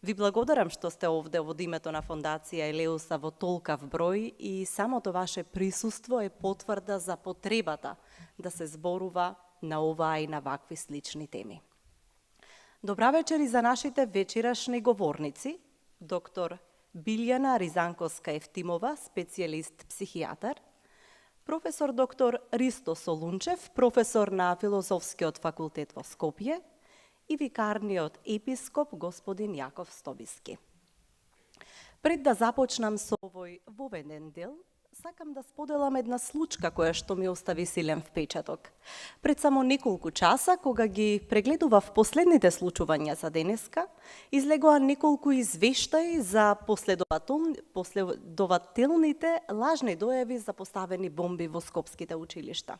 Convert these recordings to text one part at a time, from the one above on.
Ви благодарам што сте овде од името на Фондација Елеуса во толкав број и самото ваше присуство е потврда за потребата да се зборува на оваа и на вакви слични теми. Добра вечер и за нашите вечерашни говорници, доктор Билјана Ризанковска-Ефтимова, специјалист психијатар, професор доктор Ристо Солунчев, професор на Филозофскиот факултет во Скопје, и викарниот епископ господин Јаков Стобиски. Пред да започнам со овој воведен дел, сакам да споделам една случка која што ми остави силен впечаток. Пред само неколку часа, кога ги прегледував последните случувања за денеска, излегоа неколку извештаи за последователните лажни дојави за поставени бомби во скопските училишта.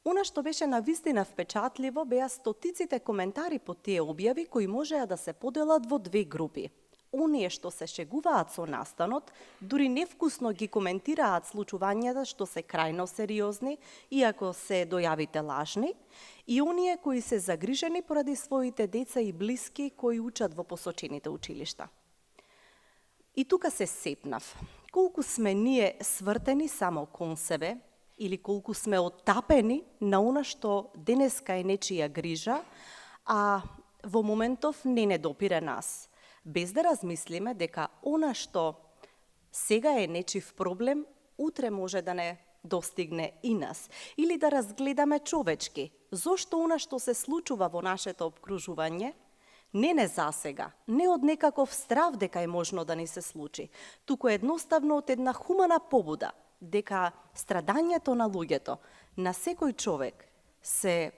Она што беше навистина впечатливо беа стотиците коментари по тие објави кои можеа да се поделат во две групи. Оние што се шегуваат со настанот, дури невкусно ги коментираат случувањата што се крајно сериозни, иако се дојавите лажни, и оние кои се загрижени поради своите деца и блиски кои учат во посочените училишта. И тука се сепнав. Колку сме ние свртени само кон себе, или колку сме оттапени на она што денеска е нечија грижа, а во моментов не допира нас, без да размислиме дека она што сега е нечив проблем, утре може да не достигне и нас. Или да разгледаме човечки, зошто она што се случува во нашето обкружување, не засега, не од некаков страв дека е можно да ни се случи, туку едноставно од една хумана побуда, дека страдањето на луѓето, на секој човек, се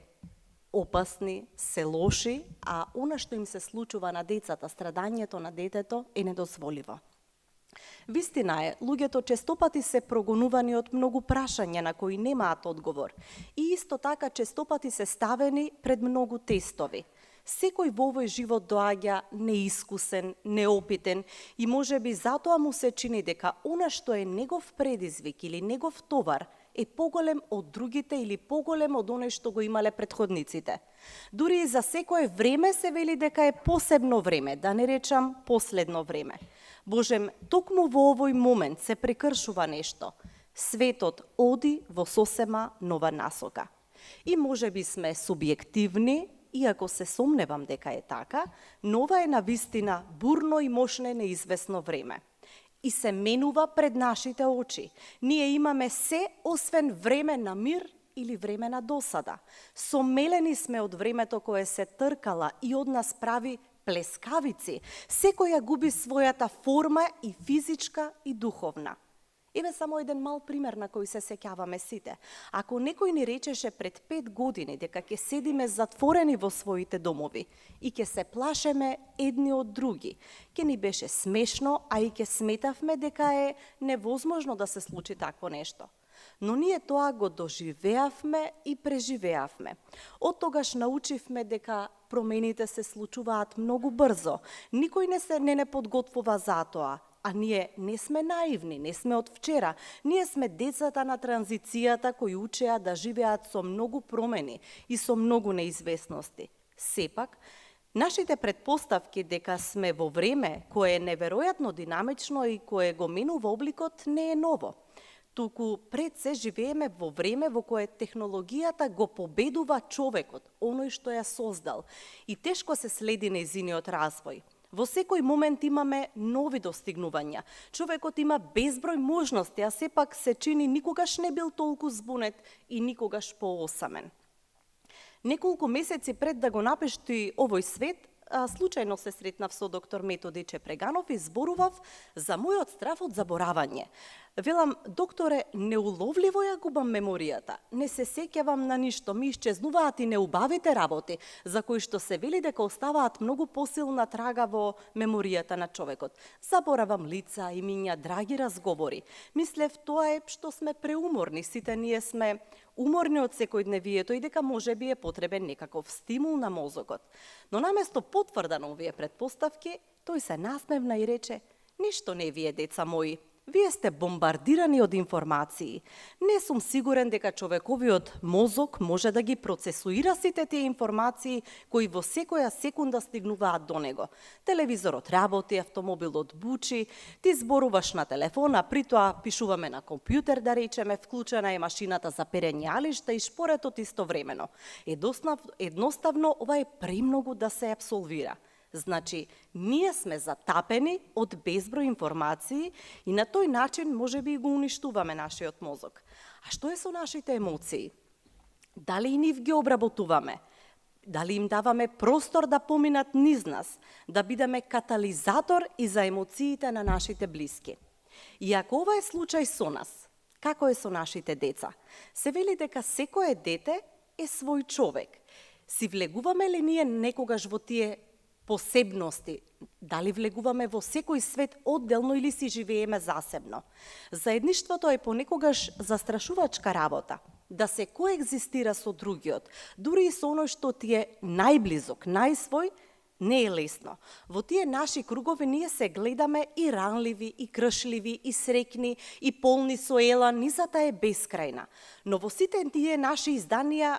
опасни, се лоши, а она што им се случува на децата, страдањето на детето е недозволиво. Вистина е, луѓето честопати се прогонувани од многу прашања на кои немаат одговор и исто така честопати се ставени пред многу тестови. Секој во овој живот доаѓа неискусен, неопитен и можеби затоа му се чини дека она што е негов предизвик или негов товар е поголем од другите или поголем од оној што го имале претходниците. Дури и за секое време се вели дека е посебно време, да не речам последно време. Божем, токму во овој момент се прекршува нешто. Светот оди во сосема нова насока. И можеби сме субјективни, иако се сомневам дека е така, но ова е навистина бурно и мощно неизвестно време. И се менува пред нашите очи. Ние имаме се освен време на мир или време на досада. Сомелени сме од времето кое се тркала и од нас прави плескавици. Секоја губи својата форма и физичка и духовна. Еве само еден мал пример на кој се сеќаваме сите. Ако некој ни речеше пред 5 години дека ќе седиме затворени во своите домови и ќе се плашеме едни од други, ќе ни беше смешно, а и ќе сметавме дека е невозможно да се случи такво нешто. Но ние тоа го доживеавме и преживеавме. Од тогаш научивме дека промените се случуваат многу брзо. Никој не подготвува за тоа. А ние не сме наивни, не сме од вчера. Ние сме децата на транзицијата кои учеа да живеат со многу промени и со многу неизвестности. Сепак, нашите предпоставки дека сме во време кое е неверојатно динамично и кое го менува обликот не е ново. Туку пред се живееме во време во кое технологијата го победува човекот, оној што ја создал, и тешко се следи нејзиниот развој. Во секој момент имаме нови достигнувања. Човекот има безброј можности, а сепак се чини никогаш не бил толку збунет и никогаш поосамен. Неколку месеци пред да го напишти овој свет, случајно се сретнав со доктор Методи Чепреганов и зборував за мојот страф од заборавање. Велам, докторе, неуловливо ја губам меморијата, не се сеќавам на ништо, ми исчезнуваат и неубавите работи, за кои што се вели дека оставаат многу посилна трага во меморијата на човекот. Заборавам лица, имиња, драги разговори. Мислев, тоа е што сме преуморни, сите ние сме уморни од секојдневието и дека можеби е потребен некаков стимул на мозокот. Но наместо потврда на овие претпоставки, тој се насмевна и рече: "Ништо не вие, деца мои. Вие сте бомбардирани од информации. Не сум сигурен дека човековиот мозок може да ги процесуира сите тие информации кои во секоја секунда стигнуваат до него. Телевизорот работи, автомобилот бучи, ти зборуваш на телефон, а при тоа пишуваме на компјутер, да речеме, вклучена е машината за перење алишта и шпоретот истовремено. Едноставно, ова е премногу да се апсолвира. Значи, ние сме затапени од безброј информации и на тој начин може би го уништуваме нашиот мозок. А што е со нашите емоции? Дали и нив ги обработуваме? Дали им даваме простор да поминат низ нас, да бидеме катализатор и за емоциите на нашите блиски? И ако ова е случај со нас, како е со нашите деца? Се вели дека секое дете е свој човек. Си влегуваме ли ние некогаш во тие посебности? Дали влегуваме во секој свет одделно или си живееме засебно? Заедништвото е понекогаш застрашувачка работа. Да се коегзистира со другиот, дури и со оној што ти е најблизок, најсвој, не е лесно. Во тие наши кругови ние се гледаме и ранливи, и кршливи, и срекни, и полни со елан, низата е бескрајна. Но во сите тие наши изданија,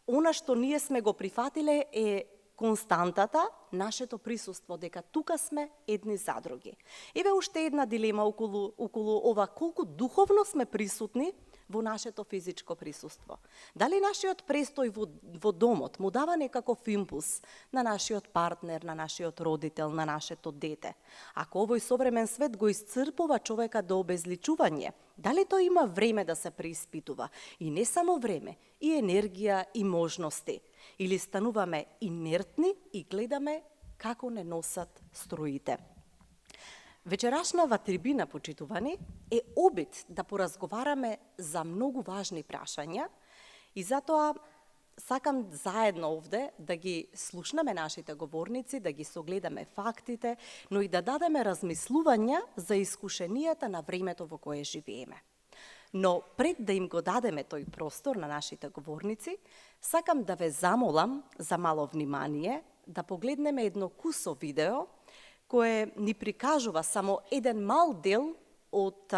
она што ние сме го прифатиле е константата, нашето присуство, дека тука сме едни за други. Еве уште една дилема околу ова, колку духовно сме присутни во нашето физичко присуство. Дали нашиот престој во домот му дава некаков импулс на нашиот партнер, на нашиот родител, на нашето дете? Ако овој современ свет го исцрпува човека до обезличување, дали тој има време да се преиспитува? И не само време, и енергија, и можности. Или стануваме инертни и гледаме како не носат струите. Вечерашнава трибина, почитувани, е обид да поразговараме за многу важни прашања и затоа сакам заедно овде да ги слушнеме нашите говорници, да ги согледаме фактите, но и да дадеме размислувања за искушенијата на времето во кое живееме. Но пред да им го дадеме тој простор на нашите говорници, сакам да ве замолам за мало внимание, да погледнеме едно кусо видео кое ни прикажува само еден мал дел од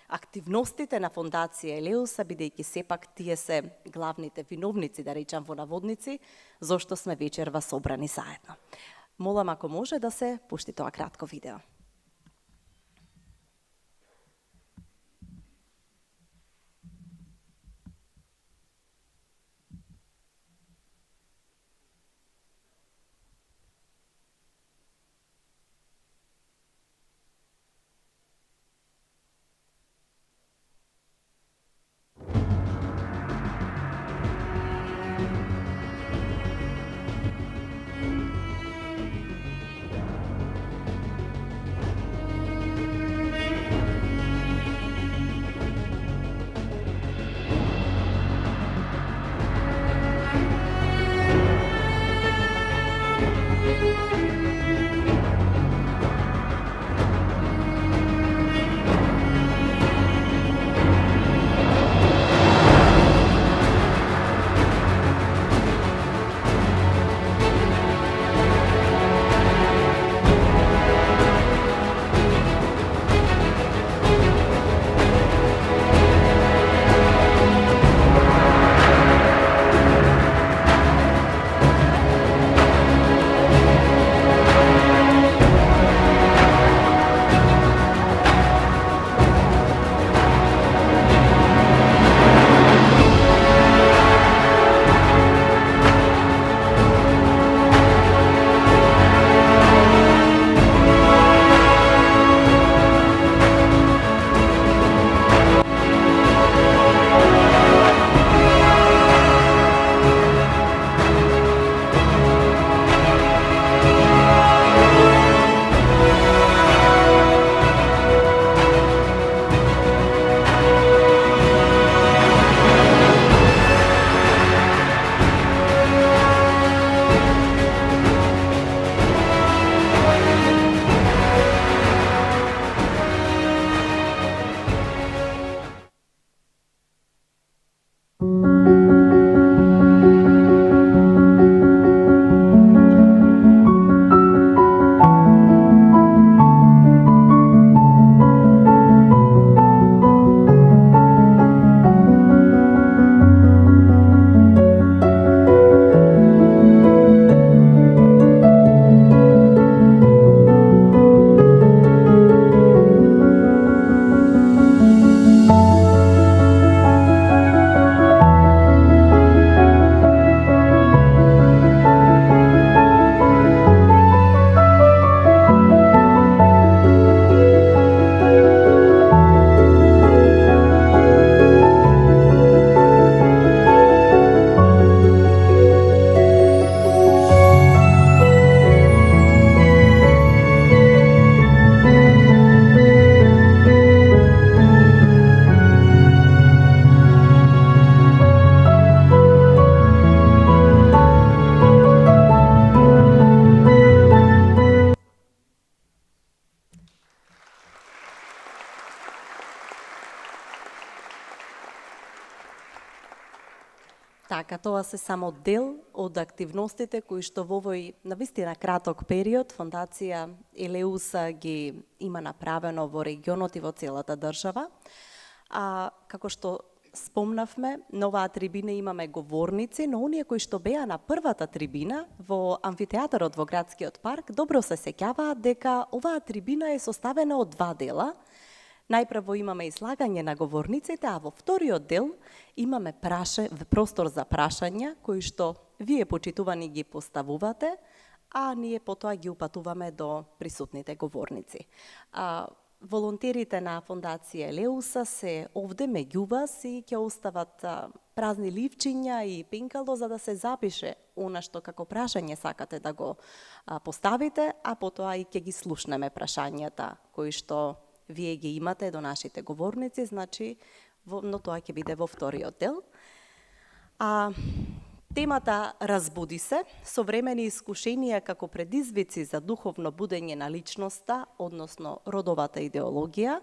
активностите на Фондација Елеуса, бидејќи сепак тие се главните виновници, да речам во наводници, зошто сме вечерва собрани заедно. Молам ако може да се пушти тоа кратко видео. Така, тоа се само дел од активностите кои што во овој навистина краток период Фондација Елеуса ги има направено во регионот и во целата држава. А како што спомнавме, на оваа трибина имаме говорници, но оние кои што беа на првата трибина во амфитеатарот во градскиот парк добро се сеќаваат дека оваа трибина е составена од два дела. Најпрво имаме излагање на говорниците, а во вториот дел имаме простор за прашања, кои што вие, почитувани, ги поставувате, а ние потоа ги упатуваме до присутните говорници. Волонтерите на Фондација Елеуса се овде меѓу вас и ќе остават празни ливчиња и пенкало за да се запише она што како прашање сакате да го поставите, а потоа и ќе ги слушнеме прашањата кои што вие ги имате до нашите говорници, значи, но тоа ќе биде во вториот дел. Темата разбуди се, современи искушенија како предизвици за духовно будење на личноста, односно родовата идеологија.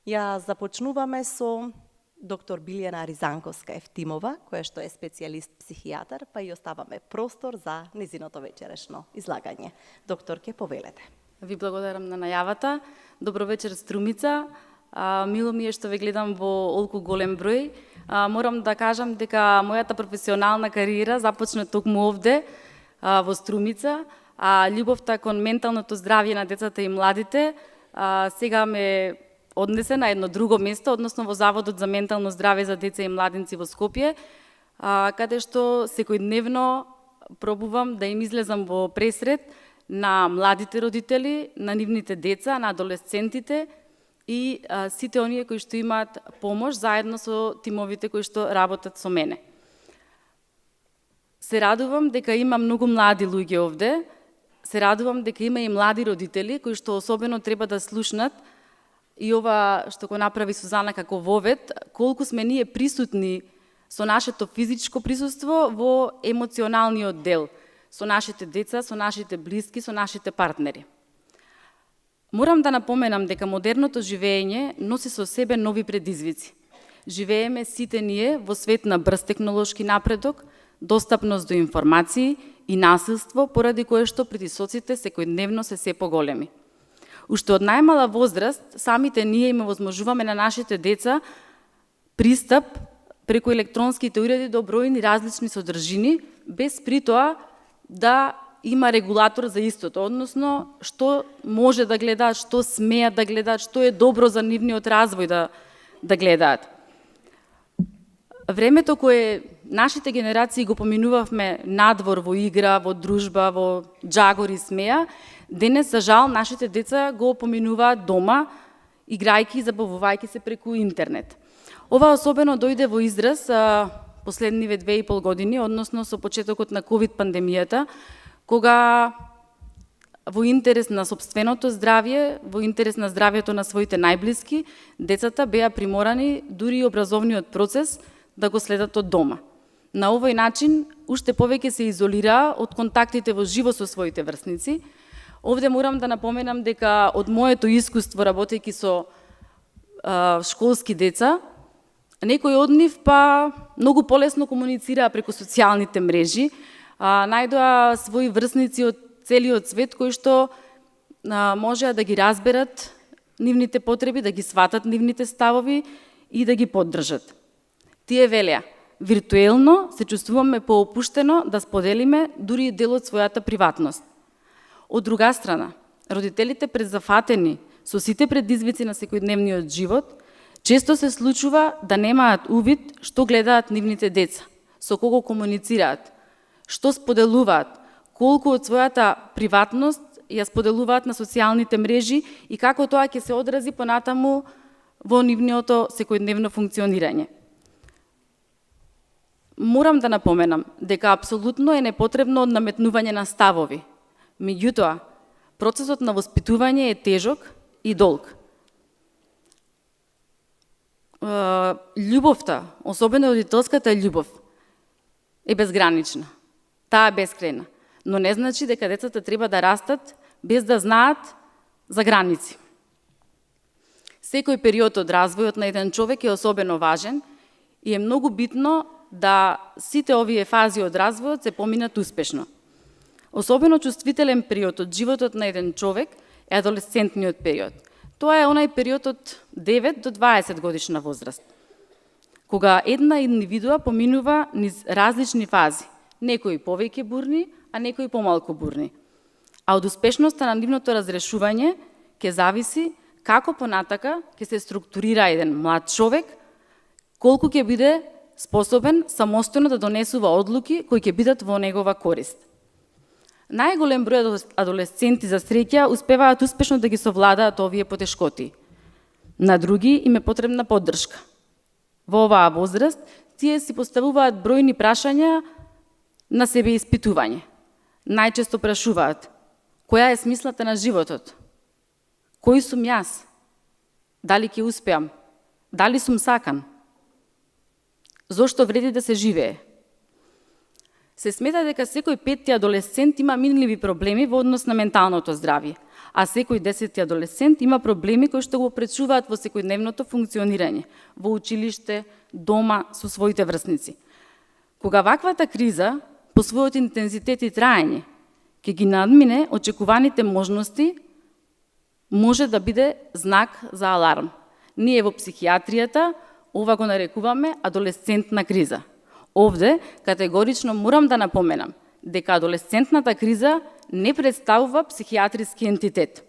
Ја започнуваме со доктор Билјана Ризанковска-Ефтимова, која што е специјалист психијатар, па и оставаме простор за незиното вечерешно излагање. Доктор, ке повелете. Ви благодарам на најавата. Добро вечер, Струмица. Мило ми е што ве гледам во олку голем број. Морам да кажам дека мојата професионална кариера започна токму овде, во Струмица, а љубовта кон менталното здравје на децата и младите сега ме однесе на едно друго место, односно во Заводот за ментално здравје за деца и младинци во Скопје, каде што секојдневно пробувам да им излезам во пресред на младите родители, на нивните деца, на адолесцентите и сите оние кои што имаат помош заедно со тимовите кои што работат со мене. Се радувам дека има многу млади луѓе овде, се радувам дека има и млади родители кои што особено треба да слушнат и ова што го направи Сузана како вовед, колку сме ние присутни со нашето физичко присуство во емоционалниот дел, со нашите деца, со нашите блиски, со нашите партнери. Морам да напоменам дека модерното живење носи со себе нови предизвици. Живееме сите ние во свет на брз технолошки напредок, достапност до информации и насилство, поради кое што притисоците секојдневно се поголеми. Уште од најмала возраст, самите ние им овозможуваме на нашите деца пристап преку електронските уреди до бројни различни содржини, без притоа да има регулатор за истото, односно што може да гледаат, што смеат да гледаат, што е добро за нивниот развој да гледаат. Времето кое нашите генерации го поминувавме надвор, во игра, во дружба, во џагор и смеа, денес, за жал, нашите деца го поминуваат дома, играјки и забавувајќи се преку интернет. Ова особено дојде во израз последниве 2,5 години, односно со почетокот на ковид пандемијата, кога во интерес на сопственото здравје, во интерес на здравјето на своите најблиски, децата беа приморани дури и образовниот процес да го следат од дома. На овој начин, уште повеќе се изолираа од контактите во живо со своите врсници. Овде морам да напоменам дека од моето искуство работејќи со школски деца, некои од нив многу полесно комуницираа преку социјалните мрежи, најдоа своји врсници од целиот свет кои што можеа да ги разберат нивните потреби, да ги сватат нивните ставови и да ги поддржат. Тие велеа: виртуелно се чувствуваме поопуштено да споделиме дури и дел од својата приватност. Од друга страна, родителите презафатени со сите предизвици на секојдневниот живот, често се случува да немаат увид што гледаат нивните деца, со кого комуницираат, што споделуваат, колку од својата приватност ја споделуваат на социјалните мрежи и како тоа ќе се одрази понатаму во нивното секојдневно функционирање. Морам да напоменам дека апсолутно е непотребно однаметнување на ставови. Меѓутоа, процесот на воспитување е тежок и долг. Љубовта, особено родителската љубов, е безгранична. Таа е бескрајна, но не значи дека децата треба да растат без да знаат за граници. Секој период од развојот на еден човек е особено важен и е многу битно да сите овие фази од развојот се поминат успешно. Особено чувствителен период од животот на еден човек е адолесцентниот период. Тоа е онај период од 9 до 20 годишна возраст, кога една индивидуа поминува низ различни фази, некои повеќе бурни, а некои помалку бурни. А од успешноста на нивното разрешување ќе зависи како понатака ќе се структурира еден млад човек, колку ќе биде способен самостојно да донесува одлуки кои ќе бидат во негова корист. Најголем број адолесценти за среќа успеваат успешно да ги совладаат овие потешкоти. На други им е потребна поддршка. Во оваа возраст тие си поставуваат бројни прашања на себе испитување. Најчесто прашуваат: која е смислата на животот? Кој сум јас? Дали ќе успеам? Дали сум сакан? Зошто вреди да се живее? Се смета дека секој 5-ти адолесцент има минливи проблеми во однос на менталното здравје, а секој 10-ти адолесцент има проблеми кои што го пречуваат во секојдневното функционирање, во училиште, дома, со своите врсници. Кога ваквата криза, по својот интензитет и траење, ќе ги надмине очекуваните можности, може да биде знак за аларм. Ние во психијатријата ова го нарекуваме адолесцентна криза. Овде категорично морам да напоменам дека адолесцентната криза не представува психијатриски ентитет.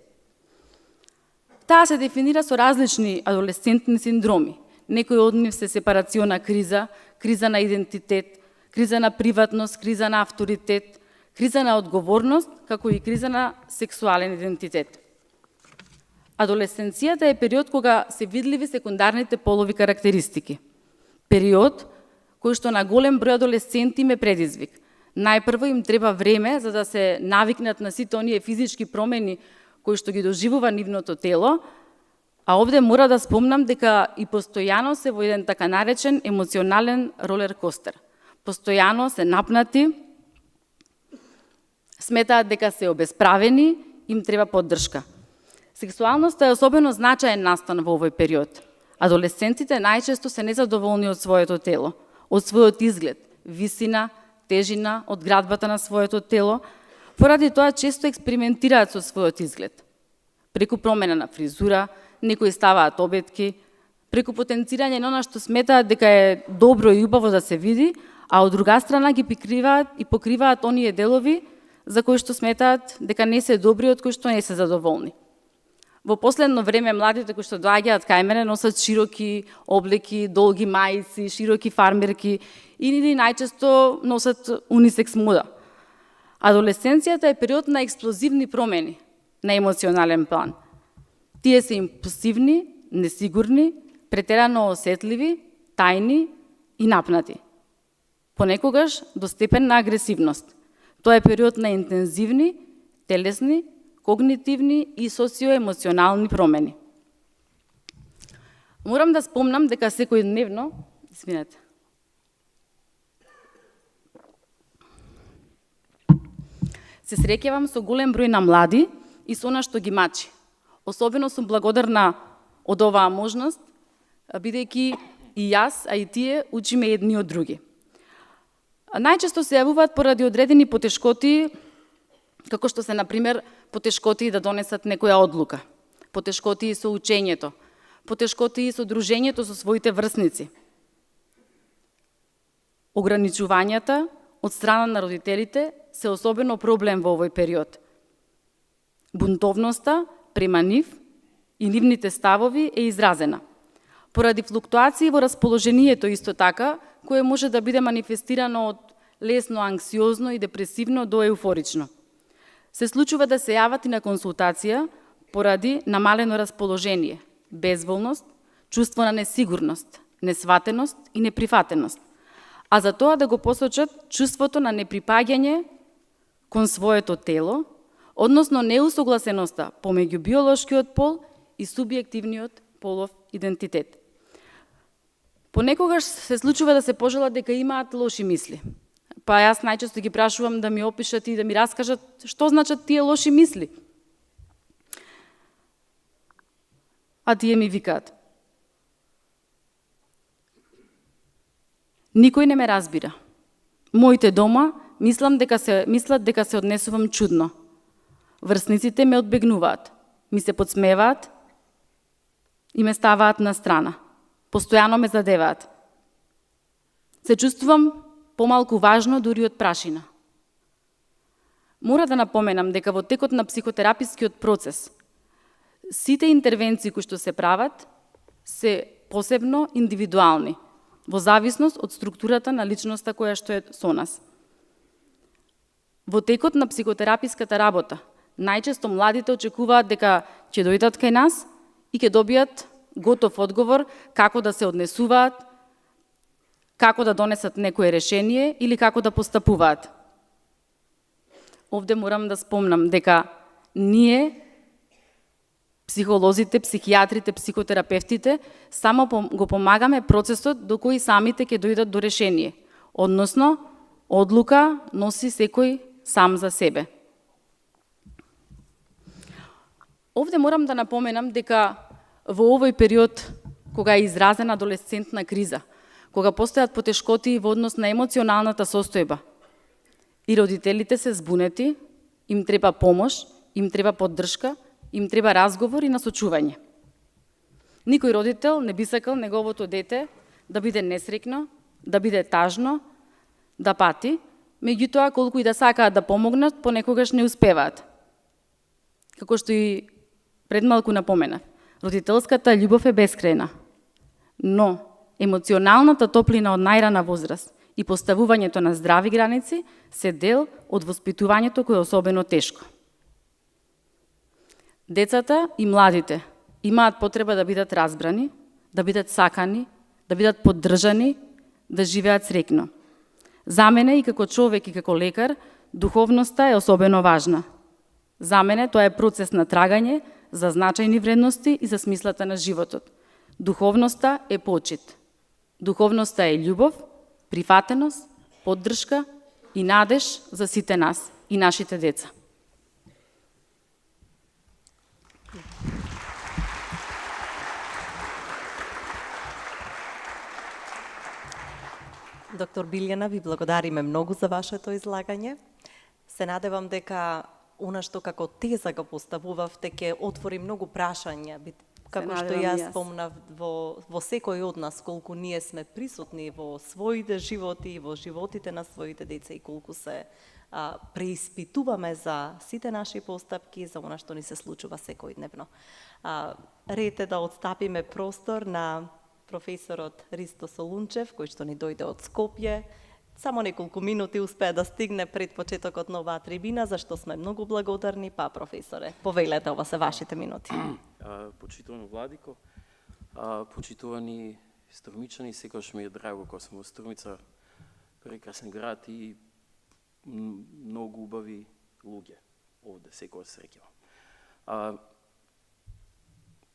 Таа се дефинира со различни адолесцентни синдроми. Некои од нив се сепарациона криза, криза на идентитет, криза на приватност, криза на авторитет, криза на одговорност, како и криза на сексуален идентитет. Адолесценцијата е период кога се видливи секундарните полови карактеристики. Период кој што на голем број адолесценти им е предизвик. Најпрво им треба време за да се навикнат на сите оние физички промени кои што ги доживува нивното тело, а овде мора да спомнам дека и постојано се во еден така наречен емоционален ролер костер. Постојано се напнати, сметаат дека се обесправени, им треба поддршка. Сексуалноста е особено значаен настан во овој период. Адолесцентите најчесто се незадоволни од своето тело, од својот изглед, висина, тежина, од градбата на своето тело, поради тоа често експериментираат со својот изглед. Преку промена на фризура, некои ставаат обетки, преку потенцирање на она што сметаат дека е добро и убаво да се види, а од друга страна ги прикриваат и покриваат оние делови за кои што сметаат дека не се добри, од кои што не се задоволни. Во последно време младите кои што доаѓаат кај мене носат широки облеки, долги мајци, широки фармерки или најчесто носат унисекс мода. Адолесценцијата е период на експлозивни промени на емоционален план. Тие се импулсивни, несигурни, претерано осетливи, тајни и напнати. Понекогаш до степен на агресивност. Тоа е период на интензивни, телесни, когнитивни и социоемоционални промени. Морам да спомнам дека секојдневно, се среќавам со голем број на млади и со она што ги мачи. Особено сум благодарна од оваа можност, бидејќи и јас, а и тие учиме едни од други. Најчесто се јавуваат поради одредени потешкоти, како што се, например, потешкоти да донесат некоја одлука, потешкоти со учењето, потешкоти со дружењето со своите врсници. Ограничувањата од страна на родителите се особено проблем во овој период. Бунтовноста према нив и нивните ставови е изразена. Поради флуктуации во расположението исто така, кое може да биде манифестирано од лесно анксиозно и депресивно до еуфорично. Се случува да се јават и на консултација поради намалено расположение, безволност, чувство на несигурност, несватеност и неприфатеност, а за тоа да го посочат чувството на неприпаѓање кон своето тело, односно неусогласеноста помеѓу биолошкиот пол и субјективниот полов идентитет. Понекогаш се случува да се пожела дека имаат лоши мисли. Па јас најчесто ги прашувам да ми опишат и да ми раскажат што значат тие лоши мисли. А тие ми викаат: Никој не ме разбира. Моите дома мислат дека се однесувам чудно. Врсниците ме одбегнуваат, ми се подсмеваат и ме ставаат на страна. Постојано ме задеваат. Се чувствувам помалку важно дури од прашина. Мора да напоменам дека во текот на психотерапискиот процес сите интервенции кои што се прават се посебно индивидуални, во зависност од структурата на личноста која што е со нас. Во текот на психотераписката работа, најчесто младите очекуваат дека ќе дојдат кај нас и ќе добијат готов одговор како да се однесуваат, како да донесат некое решение или како да постапуваат. Овде морам да спомнам дека ние, психолозите, психијатрите, психотерапевтите, само го помагаме процесот до кој самите ќе дојдат до решение. Односно, одлука носи секој сам за себе. Овде морам да напоменам дека во овој период, кога е изразена адолесцентна криза, кога постојат потешкоти во однос на емоционалната состојба, и родителите се збунети, им треба помош, им треба поддршка, им треба разговор и насочување. Никој родител не би сакал неговото дете да биде несреќно, да биде тажно, да пати, меѓутоа колку и да сакаат да помогнат, понекогаш не успеваат. Како што и пред малку напоменав, родителската љубов е бескрајна, но емоционалната топлина од најрана возраст и поставувањето на здрави граници се дел од воспитувањето кој е особено тешко. Децата и младите имаат потреба да бидат разбрани, да бидат сакани, да бидат поддржани, да живеат среќно. За мене и како човек и како лекар, духовноста е особено важна. За мене тоа е процес на трагање за значајни вредности и за смислата на животот. Духовноста е почит. Духовноста е љубов, прифатеност, поддршка и надеж за сите нас и нашите деца. Доктор Билјана, ви благодариме многу за вашето излагање. Се надевам дека она што како теза го поставувавте ќе отвори многу прашања, како што јас спомнав во секој од нас, колку ние сме присутни во своите животи, во животите на своите деца и колку се преиспитуваме за сите наши постапки, за она што ни се случува секојдневно. Ред е да отстапиме простор на професорот Ристо Солунчев, кој што ни дојде од Скопје. Само неколку минути успеа да стигне пред почетокот на оваа трибина, за што сме многу благодарни. Па, професоре, повелете, ова се вашите минути. Почитувано Владико, почитувани Струмичани, секогаш ми е драго кога сум во Струмица, прекрасен град и многу убави луѓе овде, секогаш среќавам.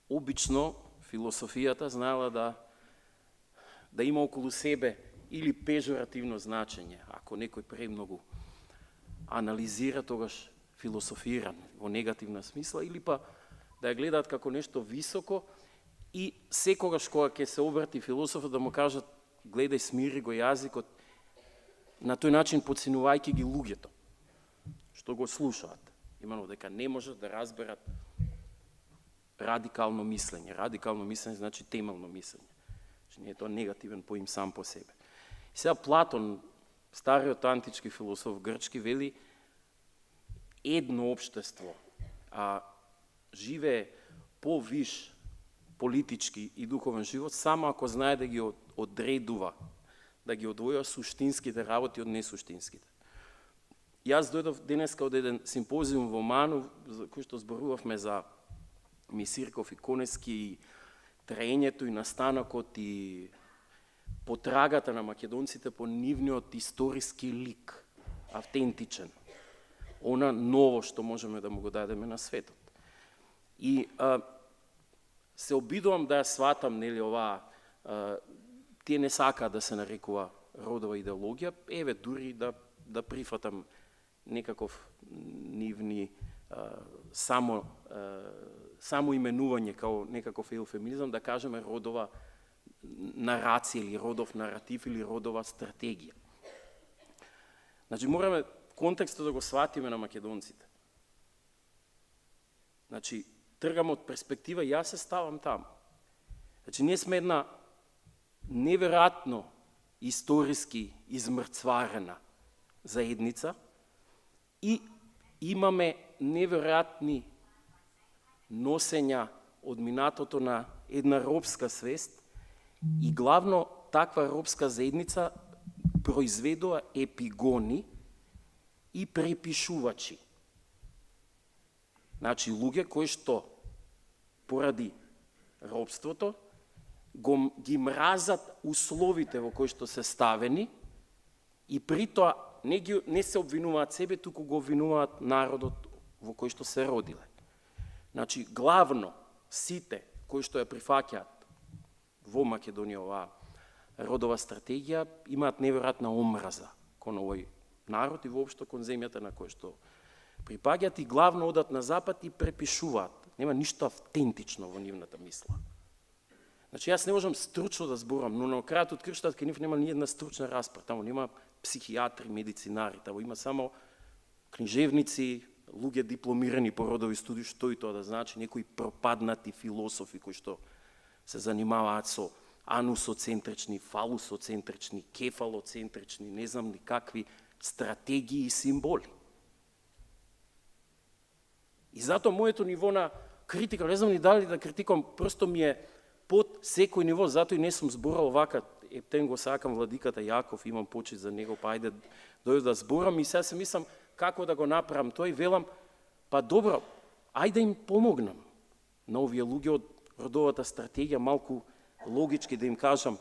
Обично философијата знаела да има околу себе или пежоративно значење. Ако некој премногу анализира, тогаш философира во негативна смисла, или па да ја гледаат како нешто високо и секогаш кога ќе се обрати философот да му кажат гледај, смири го јазикот, на тој начин подценувајќи ги луѓето што го слушаат. Именно дека не можат да разберат радикално мислење. Радикално мислење значи темелно мислење. Значи не е тоа негативен поим сам по себе. И сега Платон, стариот антички философ грчки, вели едно општество живее повиш политички и духовен живот само ако знае да ги одредува, да ги одвојува суштинските работи од несуштинските. Јас дојдов денеска од еден симпозиум во Ману, за кој што зборувавме за Мисирков и Конески, и траењето и настанокот и потрагата на македонците по нивниот историски лик, автентичен. Она ново што можеме да му го дадеме на светот. И се обидувам да ја сватам, нели, оваа, тие не сака да се нарекува родова идеологија, еве дури да прифатам некаков нивни само именување као некаков еуфемизам, да кажеме родова нарација или родов наратив или родова стратегија. Значи, мораме контекстот да го сватиме на македонците. Значи, тргам од перспектива и јас се ставам таму. Значи, ние сме една неверојатно историски измрцварена заедница и имаме неверојатни носења од минатото на една робска свест и главно таква робска заедница произведува епигони и препишувачи. Значи, луѓе кои што поради робството ги мразат условите во кои што се ставени и при тоа не се обвинуваат себе, туку го обвинуваат народот во кој што се родиле. Значи, главно сите кои што ја прифаќаат во Македонија оваа родова стратегија имаат неверојатна омраза кон овој народ и воопшто кон земјата на кој што припаѓаат и главно одат на запад и препишуваат. Нема ништо автентично во нивната мисла. Значи, јас не можам стручно да зборам, но на крајот од крштот кај нив нема ни една стручна расправа. Таму нема психијатри, медицинари, таму има само книжевници, луѓе дипломирани по родови студии, што и тоа да значи, некои пропаднати философи кои што се занимаваат со анусоцентрични, фалусоцентрични, кефалоцентрични, не знам ни какви стратегии и символи. И затоа моето ниво на критика, не знам ни дали да критикам, просто ми е под секој ниво, затоа и не сум зборал вака, ептен го сакам владиката Јаков, имам почит за него, па ајде дојде да зборам и сега се мислам како да го направам тоа и велам, па добро, ајде им помогнам на овие луѓе од родовата стратегија, малку логички да им кажам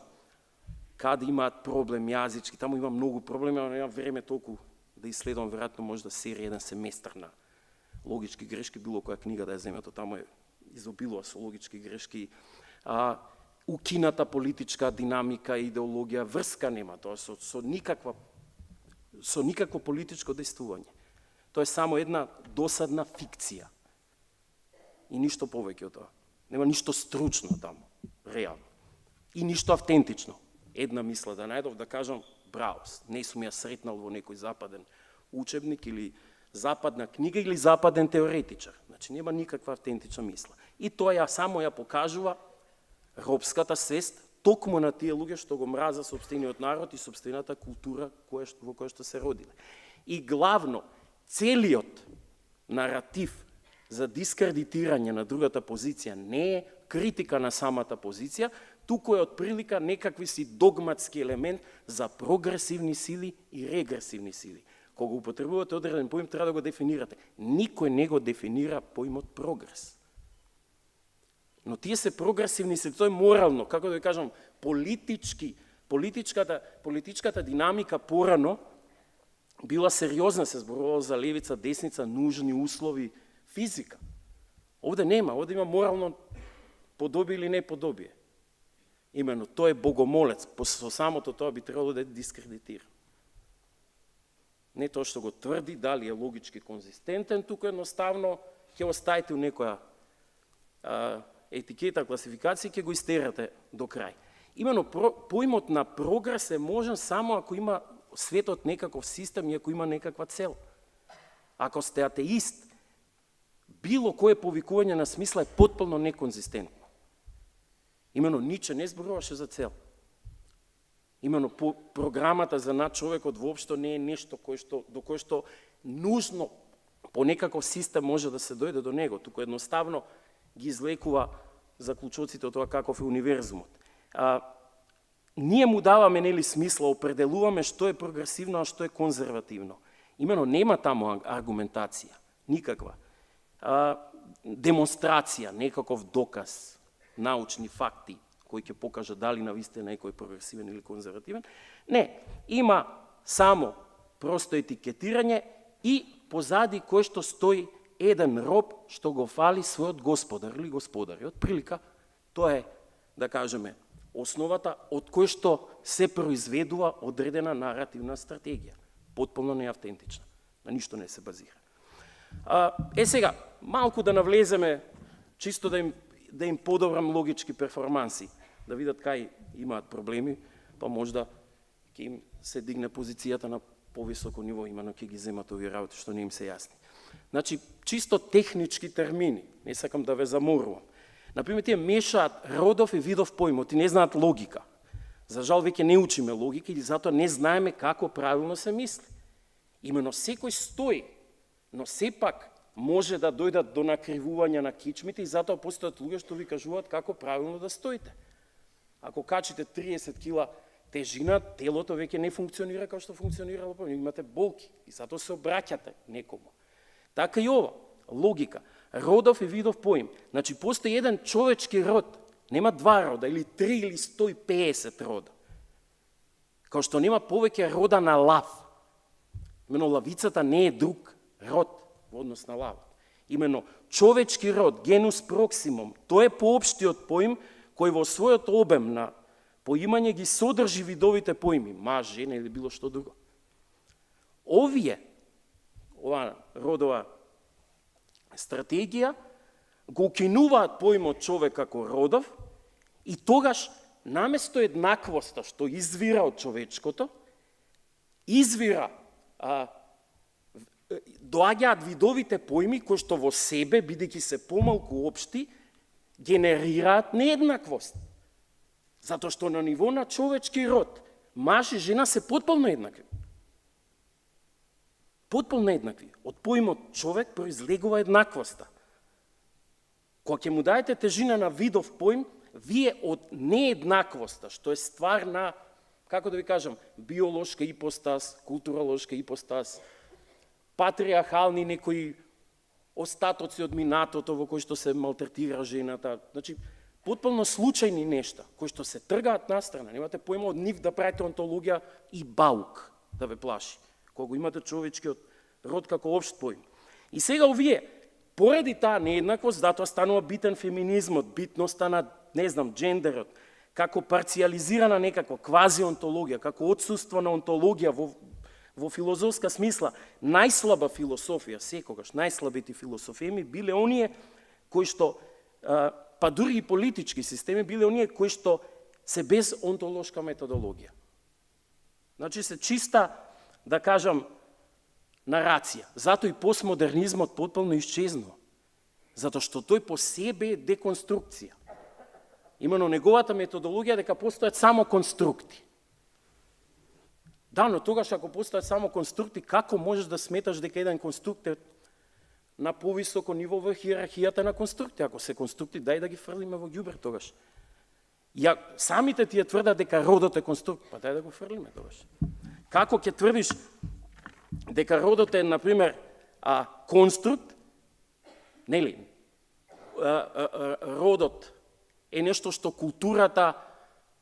каде имаат проблем јазички, таму има многу проблеми, но немам време толку да исследувам, веројатно може да серија еден семестар на логички грешки, било која книга да ја земето, таму е изобилува со логички грешки, укината политичка динамика и идеологија, врска нема тоа со никакво политичко действување. Тоа е само една досадна фикција. И ништо повеќе од тоа. Нема ништо стручно таму, реално. И ништо автентично. Една мисла да најдов, да кажам, браво, не сум ја сретнал во некој западен учебник или западна книга или западен теоретичар. Значи, нема никаква автентична мисла. И тоа само ја покажува робската свест токму на тие луѓе што го мраза сопствениот народ и сопствената култура во која што се родиле. И главно, целиот наратив за дискредитирање на другата позиција не е критика на самата позиција, туку е отприлика некакви си догматски елемент за прогресивни сили и регресивни сили. Кога употребувате одреден поим, треба да го дефинирате. Никој не го дефинира поимот прогрес. Но тие се прогресивни сили, тоа е морално, како да ви кажам, политичката динамика порано била сериозна, се зборувало за левица, десница, нужни услови, физика. Овде нема, овде има морално подобие или не подобие. Имено, тој е богомолец, со самото тоа би требало да е дискредитира. Не тоа што го тврди, дали е логички конзистентен, туку едноставно ќе оставите у некоја етикета, класификација, ќе го истерате до крај. Имено, поимот на прогрес е можен само ако има светот некаков систем и ако има некаква цел. Ако сте атеист, било кое повикување на смисла е потполно неконзистентно. Имено, Ниче не зборуваше за цел. Имено, програмата за над човекот воопшто не е нешто до кое што нужно по некаков систем може да се дојде до него, туку едноставно ги излекува заклучоците од тоа каков е универзумот. Ние му даваме нели смисла, определуваме што е прогресивно, а што е конзервативно. Имено, нема таму аргументација, никаква. Демонстрација, некаков доказ, научни факти, кои ќе покажа дали навистина некој прогресивен или конзервативен. Не, има само просто етикетирање и позади кој што стои еден роб што го фали својот господар или господари. Од прилика, тоа е, да кажеме, основата од кој што се произведува одредена наративна стратегија. Потполно неавтентична. На ништо не се базира. Сега, малку да навлеземе, чисто да им подобрам логички перформанси. да видат кај имаат проблеми, па можда ќе им се дигне позицијата на повисоко ниво, имено ќе ги земат овие работи што не им се јасни. Значи, чисто технички термини, не сакам да ве заморувам. Например, тие мешаат родов и видов поимоти, не знаат логика. За жал, веќе не учиме логика или затоа не знаеме како правилно се мисли. Имено секој стои, но сепак може да дојдат до накривување на кичмите и затоа постојат луѓе што ви кажуваат како правилно да стоите. Ако качите 30 кила тежина, телото веќе не функционира како што функционирало прво, имате болки и затоа се обраќате некому. Така и ова, логика, родов и видов поим. Значи, постои еден човечки род, нема 2 рода, или 3 или 150 рода. Као што нема повеќе рода на лав. Имено лавицата не е друг род во однос на лавот. Имено човечки род, генус проксимум, тој е поопштиот поим кој во својот обем на поимање ги содржи видовите поими, маж, жена или било што друго. Ова родова стратегија го укинуваат поимот човек како родов и тогаш наместо еднаквоста што извира од човечкото, извира доаѓаат видовите поими кои што во себе, бидејќи се помалку општи, генерираат нееднаквост. Затоа што на ниво на човечки род, маж и жена се потполно еднакви. Потполно еднакви. Од поимот човек произлегува еднаквоста. Кога ќе му даете тежина на видов поим, вие од нееднаквоста, што е ствар на, како да ви кажам, биолошка ипостас, културолошка ипостас, патриархални некои остатоци од минатото во кои што се малтретира жената, значи, потполно случајни нешта, кои што се тргаат настрана. Немате поима од нив да правите онтологија и баук да ве плаши, кога имате човечкиот род како општ поим. И сега овие, поради таа нееднаквост, затоа станува битен феминизмот, битноста на, не знам, джендерот, како парциализирана некаква квази-онтологија, како отсуство на онтологија во филозофска смисла. Најслаба философија, секогаш, најслабите философеми биле оние кои што, па дури и политички системи, биле оние кои што се без онтолошка методологија. Значи се чиста, да кажам, нарација. Затоа и постмодернизмот потполно исчезнува. Затоа што тој по себе е деконструкција. Имено неговата методологија дека постојат само конструкти. Да, но тогаш ако постојат само конструкти, како можеш да сметаш дека еден конструкт е на повисоко ниво во хиерархијата на конструкти? Ако се конструкти, дај да ги фрлиме во ѓубер тогаш. Самите тие тврдат дека родот е конструкт, па дај да го фрлиме тогаш. Како ќе тврдиш дека родот е, например, конструкт, нели, родот е нешто што културата,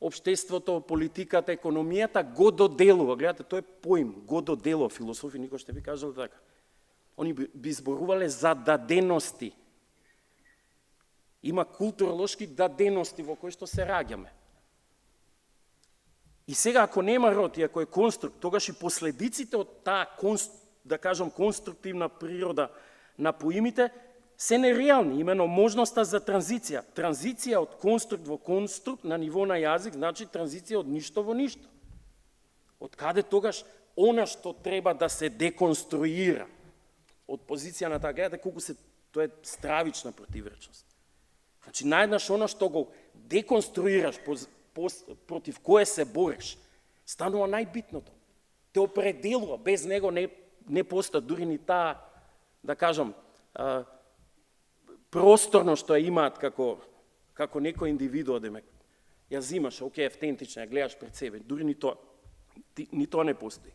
општеството, политиката, економијата го доделува. Гледате, тој е поим, го доделува. Философи никој ще би кажал така. Они би зборувале за дадености. Има културолошки дадености во кои што се раѓаме. И сега, ако нема род и ако е конструкт, тогаш и последиците од таа, да кажам, конструктивна природа на поимите се нереални, имено можноста за транзиција. Транзиција од конструкт во конструкт на ниво на јазик, значи транзиција од ништо во ништо. Од каде тогаш она што треба да се деконструира од позиција на таа, гледате колку се, тоа е стравична противречност. Значи, наеднаш она што го деконструираш, против кое се бориш, станува најбитното. Те определува, без него не постои дури ни таа, да кажам, просторно што ја имаат како некој индивидуа, демек. Ја зимаш, окей, автентична, ја гледаш пред себе, дури ни тоа не постои.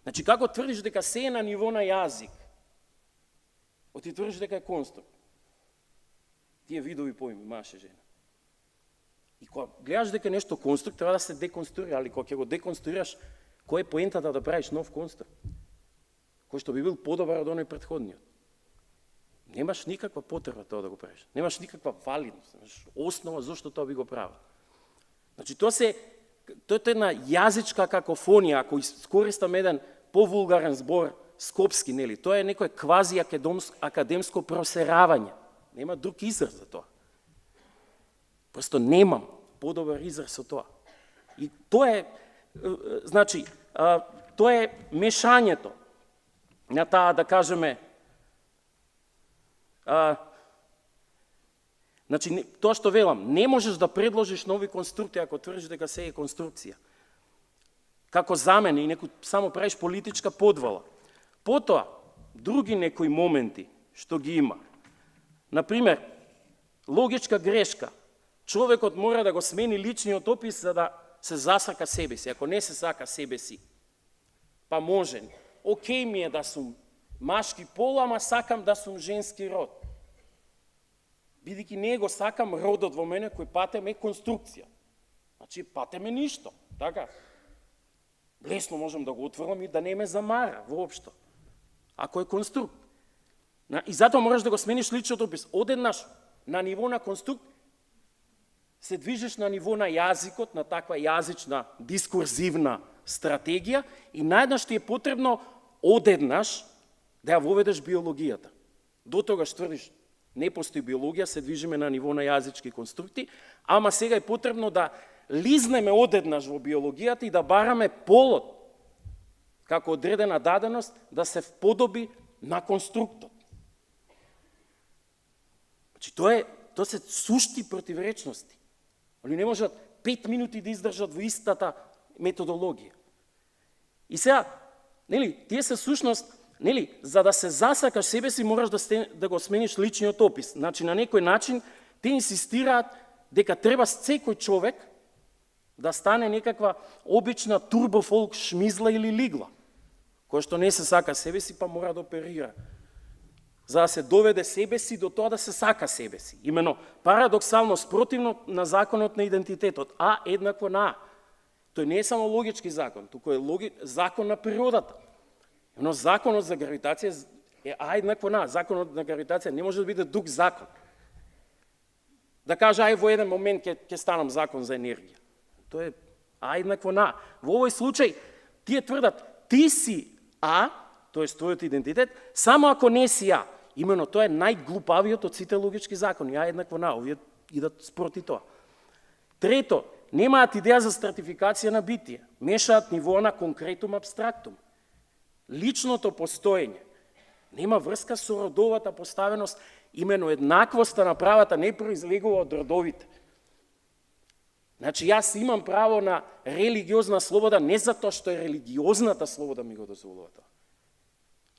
Значи, како тврдиш дека се е на ниво на јазик, ти тврдиш дека е конструкт. Тие видови поими, маж и жена. И кога гледаш дека нешто конструкт, треба да се деконструира, али кога ќе го деконструираш, кој е поентата да правиш нов конструкт? Кој што би бил подобар од оној претходниот? Немаш никаква потреба тоа да го правиш. Немаш никаква валидност, немаш основа зашто тоа би го правил. Значи, тоа е една јазичка какофонија, ако искористам еден повулгарен збор скопски, нели? Тоа е некој квази академско просеравање. Нема друг израз за тоа. Просто немам подобар израз од тоа. И тоа е, значи, тоа е мешањето на таа, да кажеме, значи, тоа што велам, не можеш да предложиш нови конструкции ако тврдиш дека се е конструкција. Како за мене, и некој само правиш политичка подвала. Потоа, други некои моменти што ги има. Например, логичка грешка. Човекот мора да го смени личниот опис за да се засака себе си. Ако не се сака себе си, па може. Океј ми е да сум машки пол, ама сакам да сум женски род. Бидејќи не го сакам родот во мене, кој патем е конструкција. Значи, патем е ништо, така? Лесно можам да го отврлам и да не ме замара воопшто, ако е конструкт. И затоа можеш да го смениш личниот опис. Одеднаш на ниво на конструкт се движиш на ниво на јазикот, на таква јазична, дискурзивна стратегија и наеднаш ти е потребно одеднаш да ја воведеш биологијата. До тогаш тврдиш, не постои биологија, се движиме на ниво на јазички конструкти, ама сега е потребно да лизнеме одеднаш во биологијата и да бараме полот, како одредена даденост, да се вподоби на конструктот. Значи, тоа се сушти противречности. Они не можат 5 минути да издржат во истата методологија. И сега, тие се сушност, за да се засакаш себе си, мораш да го смениш личниот опис. Значи, на некој начин, те инсистираат дека треба секој човек да стане некаква обична турбофолк шмизла или лигла, кој што не се сака себе си, па мора да оперира, за да се доведе себе си до тоа да се сака себе си. Имено, парадоксално, спротивно на законот на идентитетот, А еднакво на А. Тој не е само логички закон, туку е закон на природата. Но законот за гравитација е А еднакво на А. Законот на гравитација не може да биде друг закон. Да каже, ај во еден момент ќе станам закон за енергија. Тоа е А еднакво на А. Во овој случај, тие тврдат, ти си А, тоа е твојот идентитет, само ако не си А. Имено, тоа е најглупавиот од сите логички закони. А еднакво на А. Овие идат спроти тоа. Трето, немаат идеја за стратификација на битие. Мешаат нивоа на конкретум абстрактум. Личното постоење нема врска со родовата поставеност, имено еднаквоста на правата не произлегува од родовите. Значи, јас имам право на религиозна слобода не затоа што е религиозната слобода ми го дозволува тоа.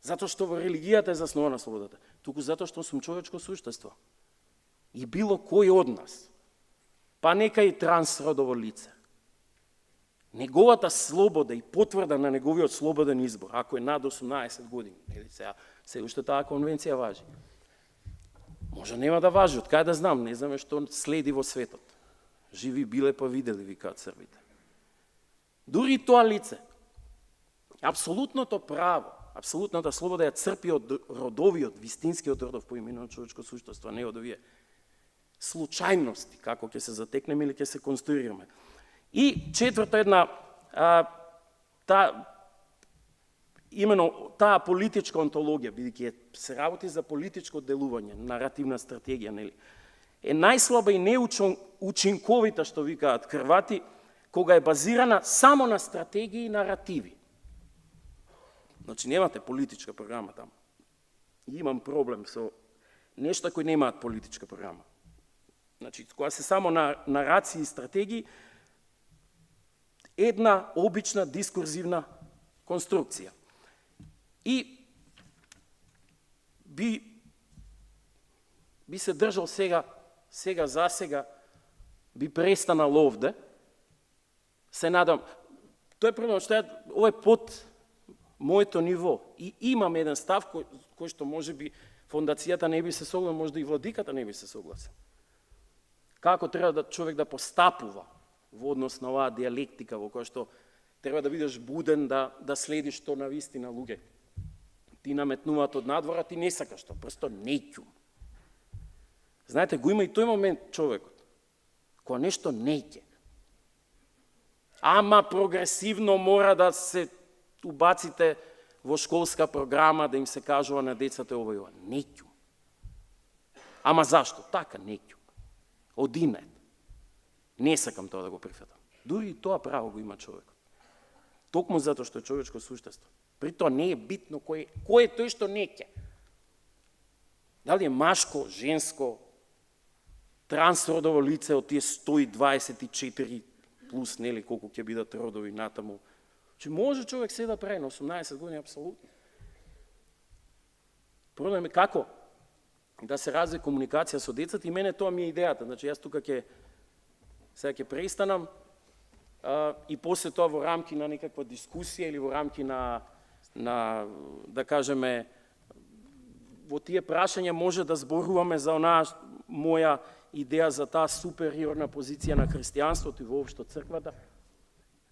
Затоа што во религијата е заснувана слободата, туку затоа што сум човечко суштество. И било кој од нас, па нека и трансродово лице, неговата слобода и потврда на неговиот слободен избор, ако е над 18 години, се уште таа конвенција важи. Може нема да важи, од кај да знам, не знаме што следи во светот. Живи биле па видели, викаат србите. Дури тоа лице, апсолутното право, апсолутната слобода ја црпи од родовиот, вистинскиот родов поименуван човечко суштество, не од овие случајности, како ќе се затекнеме или ќе се конструираме. И четврто една, именно таа политичка онтологија, бидејќи се работи за политичко делување, наративна стратегија, нели, е најслаба и неучинковита, што викаат Хрвати, кога е базирана само на стратегии и наративи. Значи, немате политичка програма таму. Имам проблем со нешта кои немаат политичка програма. Значи, кога се само на нарации и стратегии, една обична дискурзивна конструкција. И би се држал сега за сега, би престанал овде. Се надам, тој е проблем што ова е под моето ниво. И имам еден став кој што може би фондацијата не би се согласила, може да и владиката не би се согласила. Како треба да човек да постапува во однос на оваа диалектика во која што треба да бидеш буден, да следиш што на вистина луѓе ти наметнуваат од надвора, ти не сакаш тоа, просто неќум. Знаете, го има и тој момент човекот, кога нешто неќе. Ама прогресивно мора да се убаците во школска програма, да им се кажува на децата ова и ова. Неќум. Ама зашто? Така, неќум. Одинет. Не сакам тоа да го прифатам. Дури и тоа право го има човек. Токму затоа што е човечко суштество. При тоа не е битно кој е тој што не ќе. Дали е машко, женско, трансродово лице од тие 124 плюс, нели, колку ќе бидат родови натаму. Че може човек се да прави на 18 години, апсолутно. Проблем е како да се развие комуникација со децата и мене тоа ми е идејата. Значи, јас тука сега ќе престанам и после тоа во рамки на некаква дискусија или во рамки на да кажеме, во тие прашања може да зборуваме за онаа моја идеја за таа супериорна позиција на христијанството и воопшто црквата.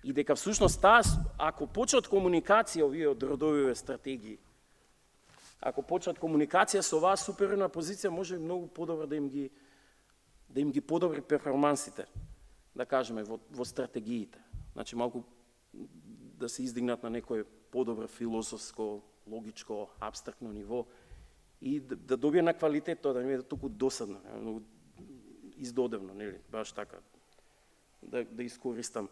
И дека всушност таа, ако почнат комуникација овие од родовиве стратегии, ако почнат комуникација со оваа супериорна позиција, може многу подобро да им ги подобри перформансите, да кажеме, во стратегиите. Значи, малку да се издигнат на некој подобро филозофско, логичко, абстрактно ниво и да добие на квалитет тоа, да не биде толку досадно, многу издодевно, нели, баш така, да искористам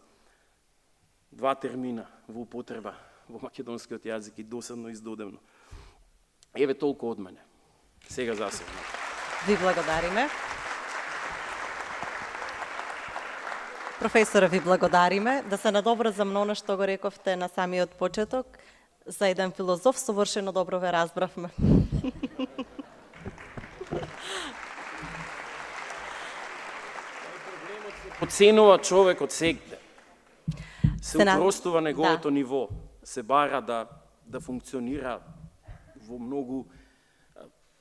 2 термина во употреба во македонскиот јазик и досадно и издодевно. Еве толку од мене. Сега за сега. Ви благодариме. Професоре, ви благодариме. Да се надобразам на оно што го рековте на самиот почеток. За еден филозоф совршено добро ве разбравме. Оценува човекот сегде. Се упростува неговото ниво. Се бара да функционира во многу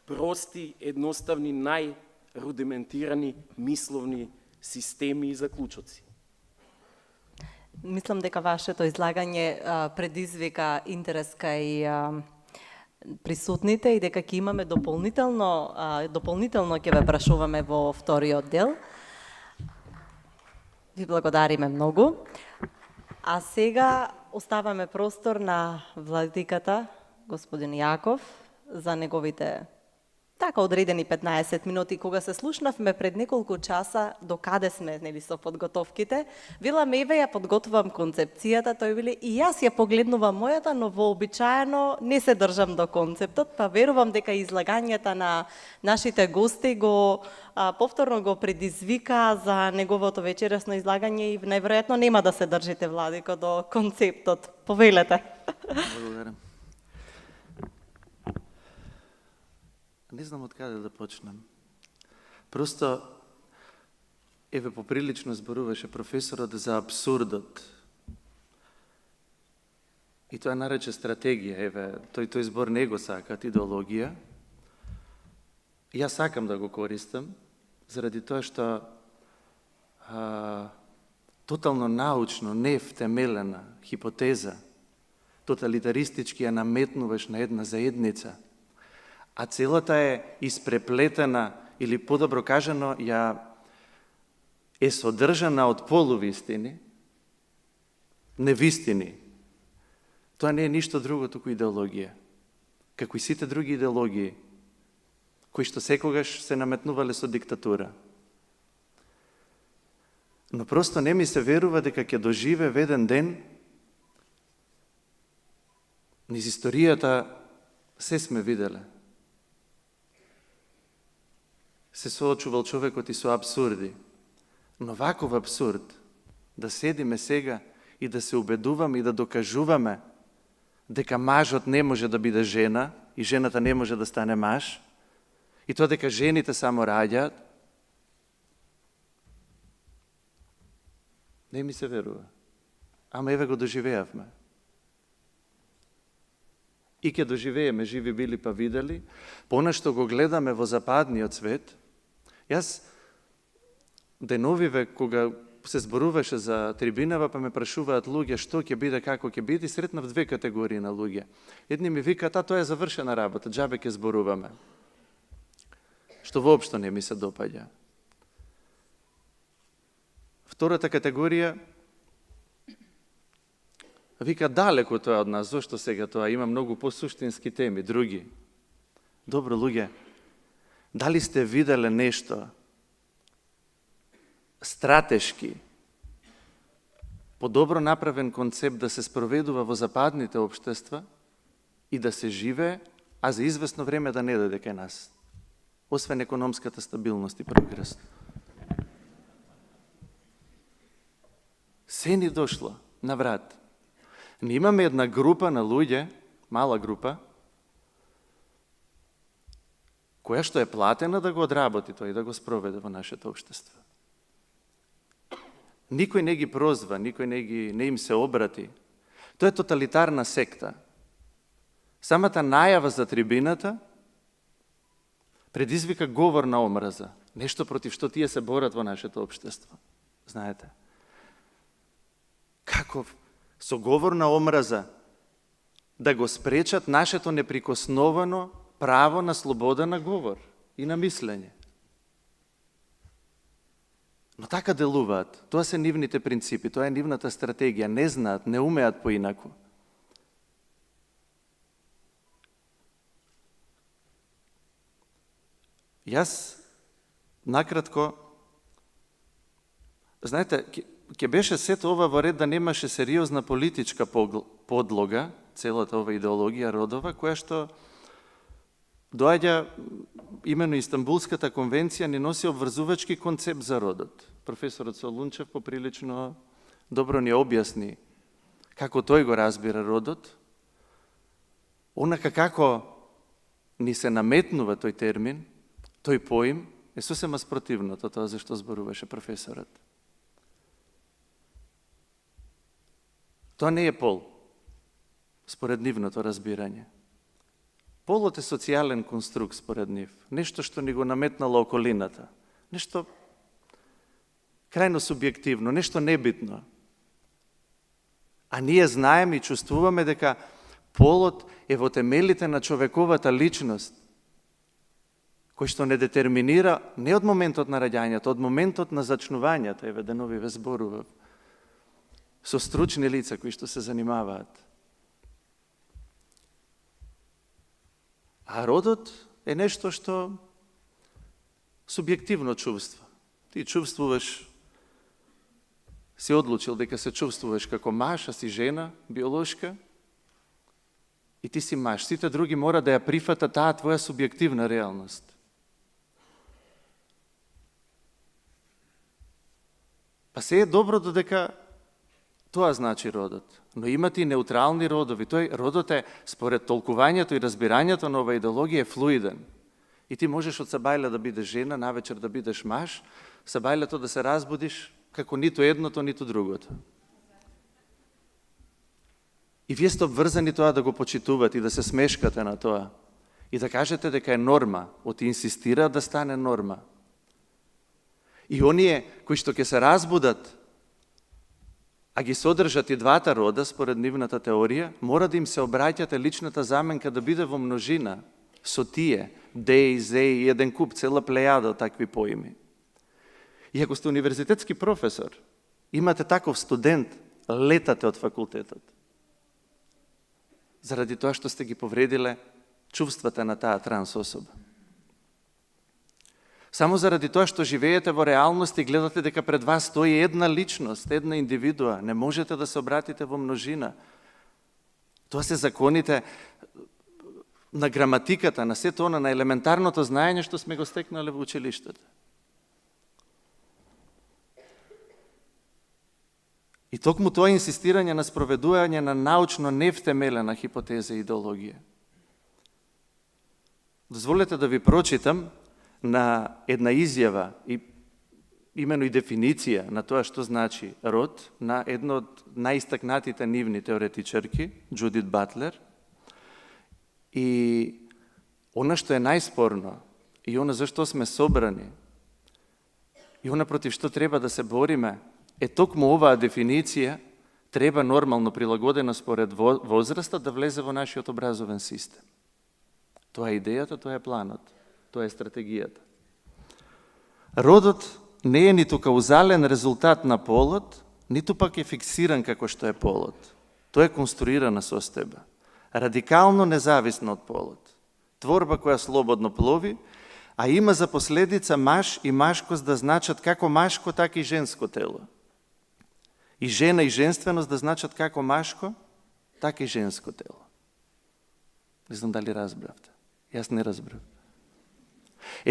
прости, едноставни, најрудиментирани мисловни системи и заклучоци. Мислам дека вашето излагање предизвика интерес кај присутните и дека ќе имаме дополнително ќе ве прашуваме во вториот дел. Ви благодариме многу. А сега оставаме простор на владиката, господин Јаков, за неговите така одредени 15 минути. Кога се слушнавме пред неколку часа до каде сме, нели, со подготовките, велам еве ја подготвувам концепцијата, тој веле и јас ја погледнувам мојата, но вообичаено не се држам до концептот, па верувам дека излагањата на нашите гости го повторно го предизвика за неговото вечерасно излагање и најверојатно нема да се држите, Владико, до концептот. Повелете. Благодарам. Не знам од каде да почнем. Просто, еве, поприлично зборуваше професорот за абсурдот. И тоа нарече стратегија, еве, тој збор не го сакат, идеологија. Јас сакам да го користам, заради тоа што тотално научно, невтемелена хипотеза, тоталитаристички ја наметнуваш на една заедница, а целата е испреплетена, или подобро кажано, ја е содржана од полувистини, невистини. Тоа не е ништо друго, туку идеологија. Како и сите други идеологии, кои што секогаш се наметнувале со диктатура. Но просто не ми се верува дека ќе доживе еден ден, низ историјата се сме виделе. Се соочувал човекот и со абсурди. Но ваков абсурд, да седиме сега и да се убедуваме и да докажуваме дека мажот не може да биде жена и жената не може да стане маж, и тоа дека жените само раѓаат, не ми се верува. Ама еве го доживеавме. И ќе доживееме, живи били па видели, по она што го гледаме во западниот свет. Јас деновиве, кога се зборуваше за трибинава, па ме прашуваат луѓе што ќе биде, како ќе биде, сретнав 2 категории на луѓе. Едни ми викаат, тоа е завршена работа, џабе ќе зборуваме. Што воопшто не ми се допаѓа. Втората категорија вика далеко тоа од нас, зошто сега тоа, има многу посуштински теми, други. Добро, луѓе, дали сте виделе нешто стратешки, подобро направен концепт да се спроведува во западните општества и да се живее, а за известно време да не даде кај нас, освен економската стабилност и прогрес. Се ни дошло на врат. Ние имаме една група на луѓе, мала група, која што е платена да го одработи тој и да го спроведе во нашето општество. Никој не ги прозва, никој не им се обрати. Тоа е тоталитарна секта. Самата најава за трибината предизвика говор на омраза. Нешто против што тие се борат во нашето општество. Знаете. Како со говор на омраза да го спречат нашето неприкосновено право на слобода на говор и на мислење. Но така делуваат. Тоа се нивните принципи, тоа е нивната стратегија. Не знаат, не умеат поинаку. Јас, накратко, знаете, ќе беше сето ова во ред да немаше сериозна политичка подлога, целата ова идеологија родова, која што доаѓа, имено Истанбулската конвенција ни носи обврзувачки концепт за родот. Професорот Солунчев поприлично добро ни објасни како тој го разбира родот, онака како ни се наметнува тој термин, тој поим, е сосема спротивното тоа за што зборуваше професорот. Тоа не е пол, според нивното разбирање. Полот е социјален конструкт според нив, нешто што ни го наметнала околината, нешто крајно субјективно, нешто небитно. А ние знаеме и чувствуваме дека полот е во темелите на човековата личност, кој што не детерминира не од моментот на раѓањето, од моментот на зачнувањето, еве деновиве зборував, со стручни лица кои што се занимаваат. А родот е нешто што субјективно чувства. Ти чувствуваш, си одлучил дека се чувствуваш како маж, а си жена, биолошка, и ти си маж. Сите други мора да ја прифата таа твоја субјективна реалност. Па се е добро додека тоа значи родот. Но имате и неутрални родови. Родот е, според толкувањето и разбирањето на ова идеологија, е флуиден. И ти можеш од сабајле да бидеш жена, навечер да бидеш маж, сабајлето да се разбудиш како ниту едното, ниту другото. И вие сте обврзани тоа да го почитувате и да се смешкате на тоа. И да кажете дека е норма, оти инсистира да стане норма. И оние кои што ќе се разбудат, а ги содржат и двата рода, според нивната теорија, мора да им се обраќате личната заменка да биде во множина, со тие, деј, зеј и еден куп, цела плејада од такви поими. И ако сте универзитетски професор, имате таков студент, летате од факултетот. Заради тоа што сте ги повредиле чувствата на таа транс особа. Само заради тоа што живеете во реалност и гледате дека пред вас стои една личност, една индивидуа, не можете да се обратите во множина. Тоа се законите на граматиката, на сето она, на елементарното знаење што сме го стекнале во училиштето. И токму тоа инсистирање на спроведување на научно невтемелена хипотеза и идеологија. Дозволете да ви прочитам на една изјава и имено и дефиниција на тоа што значи род на една од најистакнатите нивни теоретичарки, Джудит Батлер. И она што е најспорно и она зашто сме собрани и она против што треба да се бориме е токму оваа дефиниција треба нормално прилагодена според возраста да влезе во нашиот образовен систем. Тоа е идејата, тоа е планот. Тоа е стратегијата. Родот не е ниту каузален резултат на полот, ниту пак е фиксиран како што е полот. Тоа е конструирана состојба, радикално независна од полот. Творба која слободно плови, а има за последица маж и машкост да значат како машко, така и женско тело. И жена и женственост да значат како машко, така и женско тело. Не знам дали разбравте. Јас не разбрав.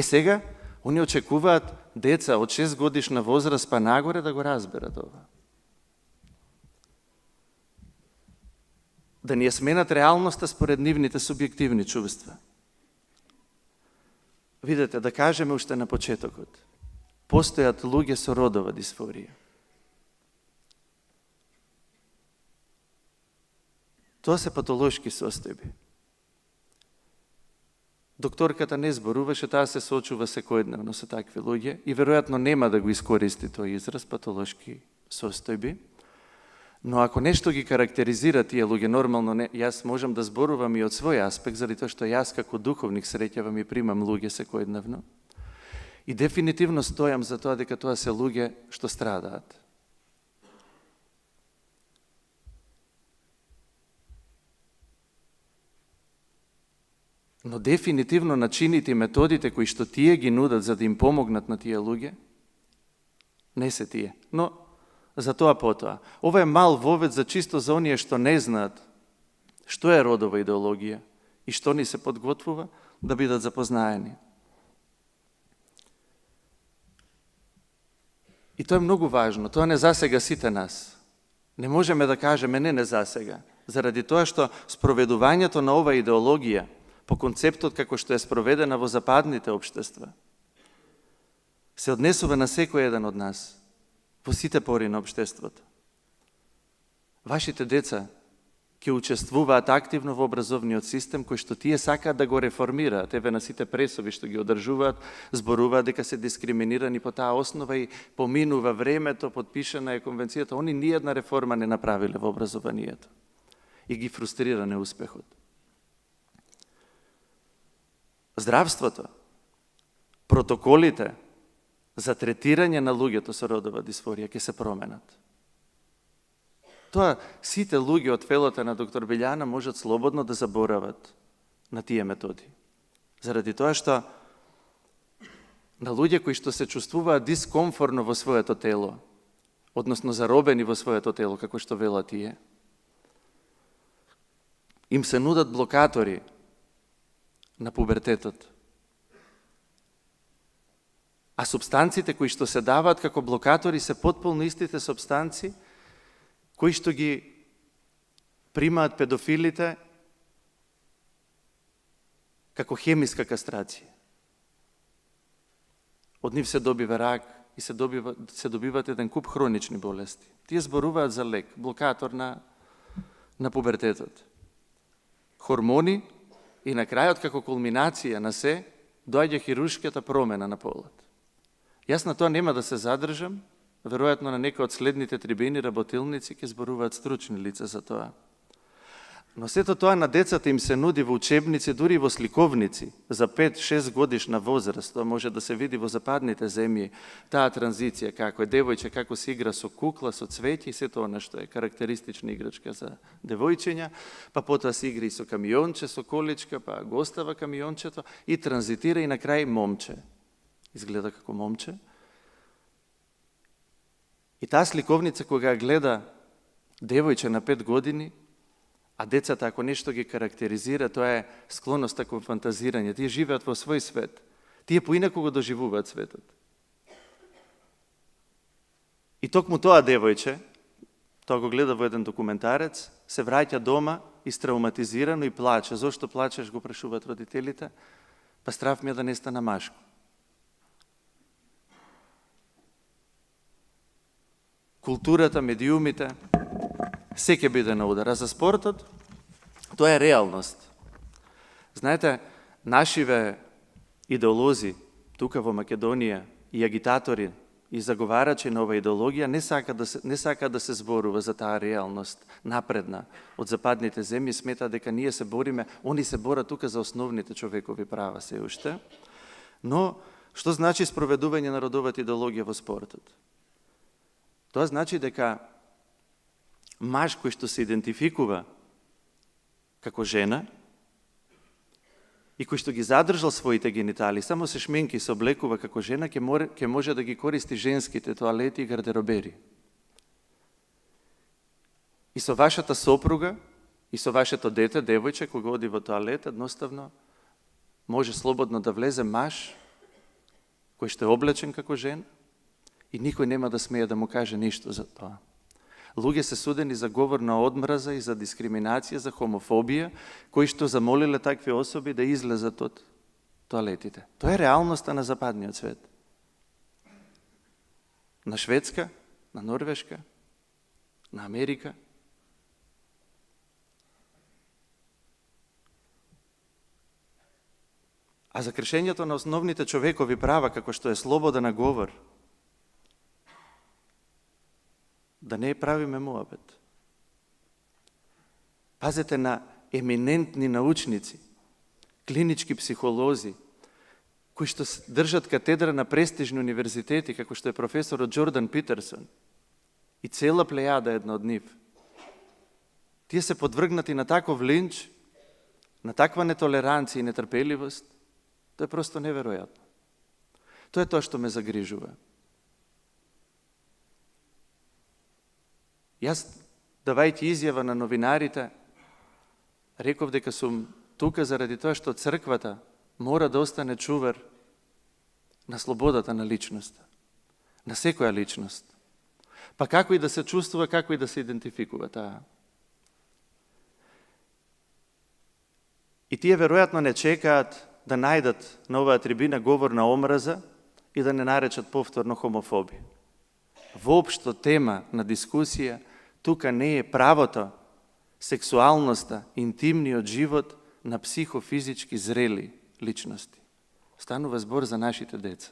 Сега, они очекуваат деца од 6 годишна возраст па нагоре да го разберат ова. Да ни ја сменат реалноста според нивните субјективни чувства. Видете, да кажеме уште на почетокот. Постојат луѓе со родова дисфорија. Тоа се патолошки состојби. Докторката не зборуваше, таа се соочува секојдневно со такви луѓе и веројатно нема да го искористи тој израз патолошки состојби. Но ако нешто ги карактеризира тие луѓе, нормално не, јас можам да зборувам и од свој аспект, заради тоа што јас како духовник среќавам и примам луѓе секојдневно. И дефинитивно стојам за тоа дека тоа се луѓе што страдаат. Но дефинитивно начините и методите кои што тие ги нудат за да им помогнат на тие луѓе, не се тие. Но за тоа потоа. Ова е мал вовед за чисто за оние што не знаат што е родова идеологија и што ни се подготвува да бидат запознаени. И тоа е многу важно. Тоа не засега сите нас. Не можеме да кажеме не засега. Заради тоа што спроведувањето на ова идеологија по концептот како што е спроведена во западните општества се однесува на секој еден од нас. Во сите пори на општеството. Вашите деца ќе учествуваат активно во образовниот систем кој што тие сакаат да го реформираат. Еве на сите пресови што ги одржуваат, зборуваат дека се дискриминирани по таа основа и поминува времето, подпишана е конвенцијата. Они ниедна реформа не направиле во образованието. И ги фрустрира неуспехот. Здравството, протоколите за третирање на луѓето со родова дисфорија ќе се променат. Тоа сите луѓе од фелото на доктор Билјана можат слободно да заборават на тие методи. Заради тоа што на луѓе кои што се чувствуваат дискомфорно во своето тело, односно заробени во своето тело, како што велат тие, им се нудат блокатори на пубертетот. А субстанциите кои што се даваат како блокатори се потполно истите субстанции кои што ги примаат педофилите како хемиска кастрација. Од нив се добива рак и се добиваат еден куп хронични болести. Тие зборуваат за лек, блокатор на пубертетот. Хормони и на крајот како кулминација на се доаѓа хируршката промена на полот. Јас на тоа нема да се задржам, веројатно на некои од следните трибини работилници ќе зборуваат стручни лица за тоа. Но сето тоа на децата им се нуди во учебници, дури во сликовници, за 5-6 годишна возраст. Тоа може да се види во западните земји, таа транзиција, како е девојче, како се игра со кукла, со цвеќе и сето она што е карактеристична играчка за девојчиња, па потоа се игри со камионче, со количка, па го остава камиончето и транзитира и на крај момче. Изгледа како момче. И таа сликовница кога гледа девојче на 5 години, а децата ако нешто ги карактеризира, тоа е склоноста кон фантазирање. Тие живеат во свој свет. Тие поинаку го доживуваат светот. И токму тоа девојче, тоа го гледа во еден документарец, се враќа дома истравматизирано и плаче. Зошто плачеш, го прашуваат родителите? Па страв ми е да не стана машко. Културата, медиумите, се ќе биде на удар. А за спортот, тоа е реалност. Знаете, нашиве идеолози тука во Македонија и агитатори и заговарачи на ова идеологија не сака да се зборува за таа реалност напредна од западните земји, смета дека ние се бориме, они се борат тука за основните човекови права се уште. Но што значи спроведување на родовата идеологија во спортот? Тоа значи дека маж кој што се идентификува како жена и кој што ги задржал своите генитали, само се шменки и се облекува како жена, ќе може да ги користи женските тоалети и гардеробери. И со вашата сопруга, и со вашето дете, девојче, кога оди во тоалет, едноставно може слободно да влезе маж, кој што е облечен како жена, и никој нема да смее да му каже ништо за тоа. Луѓе се судени за говор на одмраза и за дискриминација, за хомофобија, кои што замолиле такви особи да излезат од тоалетите. Тоа е реалноста на западниот свет. На Шведска, на Норвешка, на Америка. А за кршењето на основните човекови права, како што е слобода на говор, да не правиме муабет. Пазете на еминентни научници, клинички психолози, кои што држат катедра на престижни универзитети, како што е професорот Джордан Питерсон и цела плејада една од нив. Тие се подвргнати на таков линч, на таква нетолеранција и нетрпеливост, тоа е просто неверојатно. Тоа е тоа што ме загрижува. Јас, давајќи изјава на новинарите, реков дека сум тука заради тоа што црквата мора да остане чувар на слободата на личноста, на секоја личност. Па како и да се чувствува, како и да се идентификува таа. И тие веројатно не чекаат да најдат на оваа трибина говор на омраза и да не наречат повторно хомофобија. Воопшто тема на дискусија тука не е правото, сексуалноста, интимниот живот на психофизички зрели личности. Станува збор за нашите деца,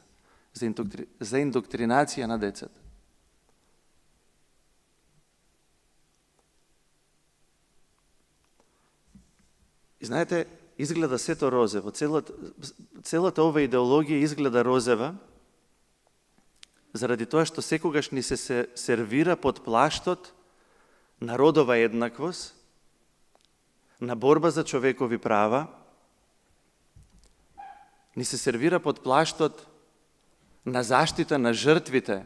за индоктринација на децата. И знаете, изгледа сето розево. Целата ова идеологија изгледа розева, заради тоа што секогаш ни се сервира под плаштот на родова еднаквост, на борба за човекови права, ни се сервира под плаштот на заштита на жртвите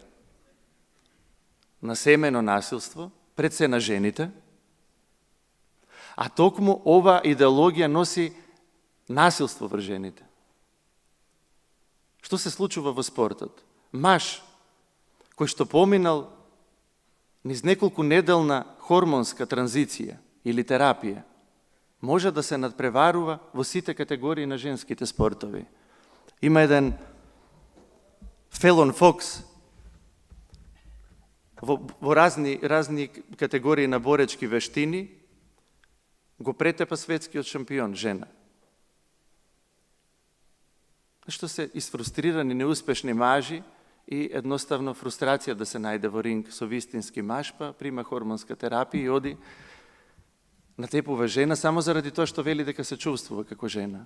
на семено насилство, пред се на жените, а токму ова идеологија носи насилство врз жените. Што се случува во спортот? Маж кој што поминал низ неколку неделна хормонска транзиција или терапија, може да се надпреварува во сите категории на женските спортови. Има еден Фелон Фокс во разни категории на боречки вештини го претепа светскиот шампион, жена. Што се изфрустрирани, неуспешни мажи и едноставно фрустрација да се најде во ринг со вистински маж, па прима хормонска терапија и оди натепува жена само заради тоа што вели дека се чувствува како жена.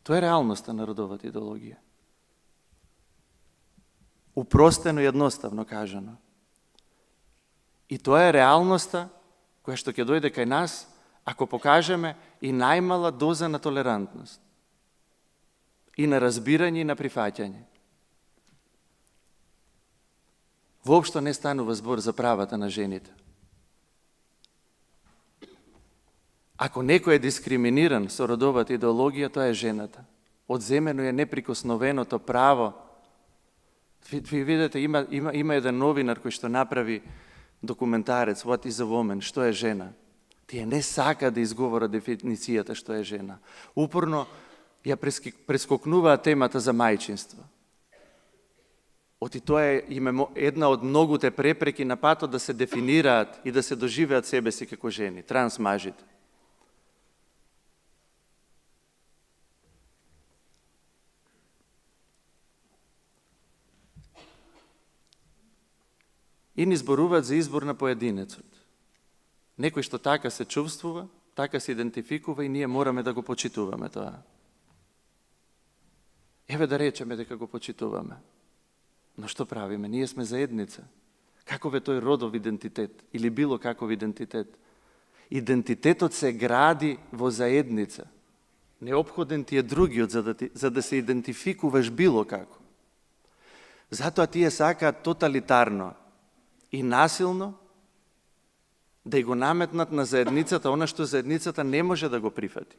Тоа е реалноста на родовата идеологија. Упростено и едноставно кажано. И тоа е реалноста која што ќе дојде кај нас ако покажеме и најмала доза на толерантност и на разбирање и на прифаќање. Воопшто не станува збор за правата на жените. Ако некој е дискриминиран со родовата идеологија, тоа е жената. Одземено е неприкосновеното право. Ви видите, има еден новинар кој што направи документарец What is a woman, што е жена. Тие не сака да изговора дефиницијата што е жена. Упорно ја прескокнуваат темата за мајчинство. Оти тоа е една од многуте препреки на патот да се дефинираат и да се доживеат себе си како жени, транс мажите. И ни зборуваат за избор на поединецот. Некој што така се чувствува, така се идентификува и ние мораме да го почитуваме тоа. Еве да речеме дека го почитуваме. Но што правиме? Ние сме заедница. Каков е тој родов идентитет или било каков идентитет? Идентитетот се гради во заедница. Неопходен ти е другиот за да се идентификуваш било како. Затоа тие сакаат тоталитарно и насилно да и го наметнат на заедницата она што заедницата не може да го прифати.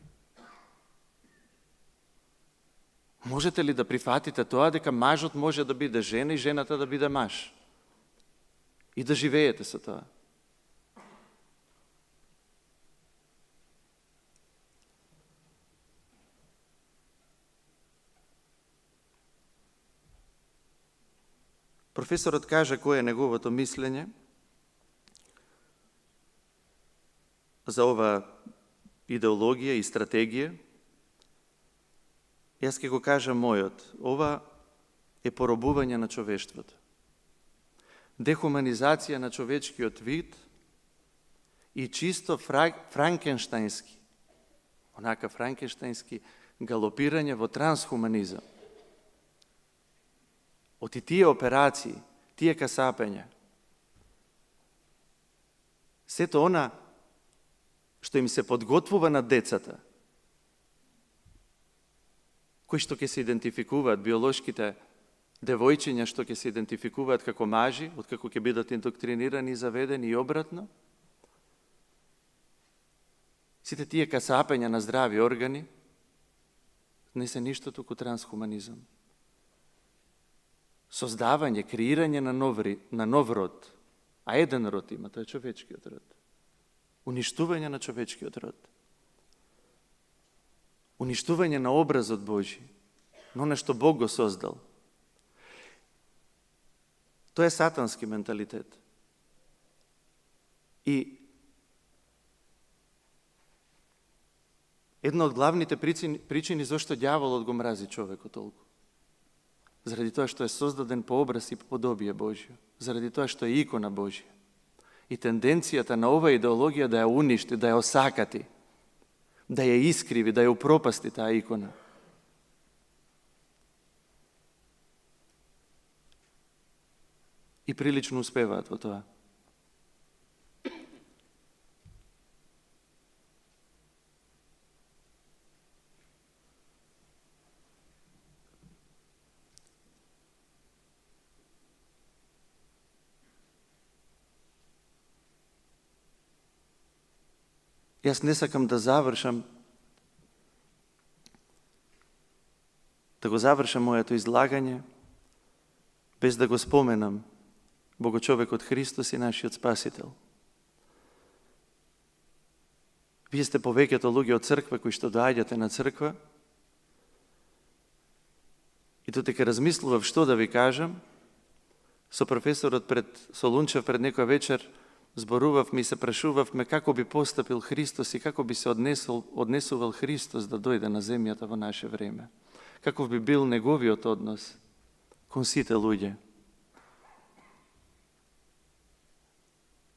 Можете ли да прифатите тоа дека мажот може да биде жена и жената да биде маж? И да живеете со тоа? Професорот кажа кое е неговото мислење за ова идеологија и стратегија. Јас ќе го кажам мојот. Ова е поробување на човештвото. Дехуманизација на човечкиот вид и чисто франкенштајнски, онака франкенштајнски галопирање во трансхуманизам. Од и тие операции, тие касапења, сето она што им се подготвува на децата, кои што ќе се идентификуваат, биолошките девојчиња што ќе се идентификуваат како мажи, откако ќе бидат индоктринирани и заведени и обратно, сите тие касапења на здрави органи не се ништо туку трансхуманизам. Создавање, креирање на нов род, а еден род има, тоа е човечкиот род. Уништување на човечкиот род. Уништување на образот Божи, но на што Бог го создал. Тоа е сатански менталитет. И една од главните причини зашто ѓаволот го мрази човекот толку. Заради тоа што е создаден по образ и по подобие Божјо. Заради тоа што е икона Божја. И тенденцијата на ова идеологија да ја уништи, да ја осакати, да ја искриви, да ја упропасти таа икона. И прилично успеваат во тоа. Јас не сакам да го завршам моето излагање, без да го споменам Богочовекот Христос и нашиот Спасител. Вие сте повеќето луѓе од црква кои што доаѓате на црква и додека размислував што да ви кажам, со професорот Солунчев пред некоја вечер зборувавме и се прашувавме како би постапил Христос и како би се однесувал Христос да дојде на земјата во наше време. Каков би бил неговиот однос кон сите луѓе.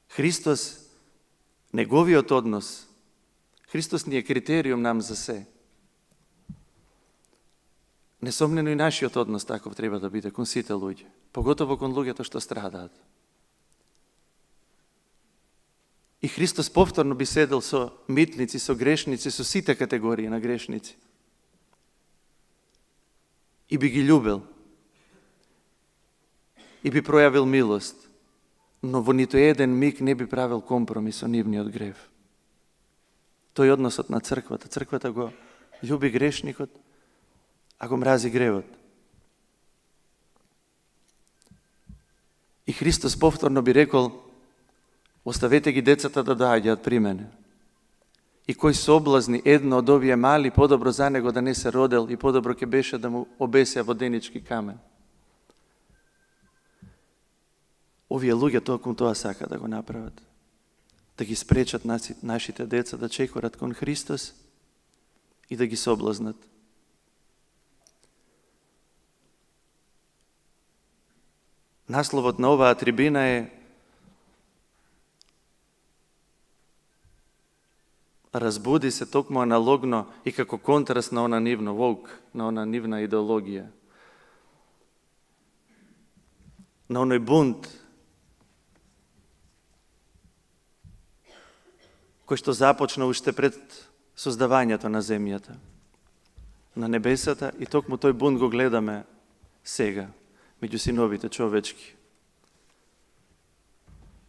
Христос, неговиот однос, Христос ни е критериум нам за се. Несомнено и нашиот однос таков треба да биде кон сите луѓе, поготово кон луѓето што страдаат. И Христос повторно би седел со митници, со грешници, со сите категории на грешници. И би ги љубел. И би пројавил милост. Но во ниту еден миг не би правил компромис со нивниот грев. Тој е односот на црквата. Црквата го љуби грешникот, а го мрази гревот. И Христос повторно би рекол: оставете ги децата да доаѓаат при мене. И кој соблазни едно од овие мали, подобро за него да не се родел и подобро ќе беше да му обесеа воденички камен. Овие луѓе токму тоа сака да го направат. Да ги спречат нашите деца да чекорат кон Христос и да ги соблазнат. Насловот на оваа трибина е разбуди се токму аналогно и како контраст на она нивно воук, на она нивна идеологија. На оној бунт кој што започна уште пред создавањето на земјата. на небесата и токму тој бунт го гледаме сега, меѓу синовите човечки.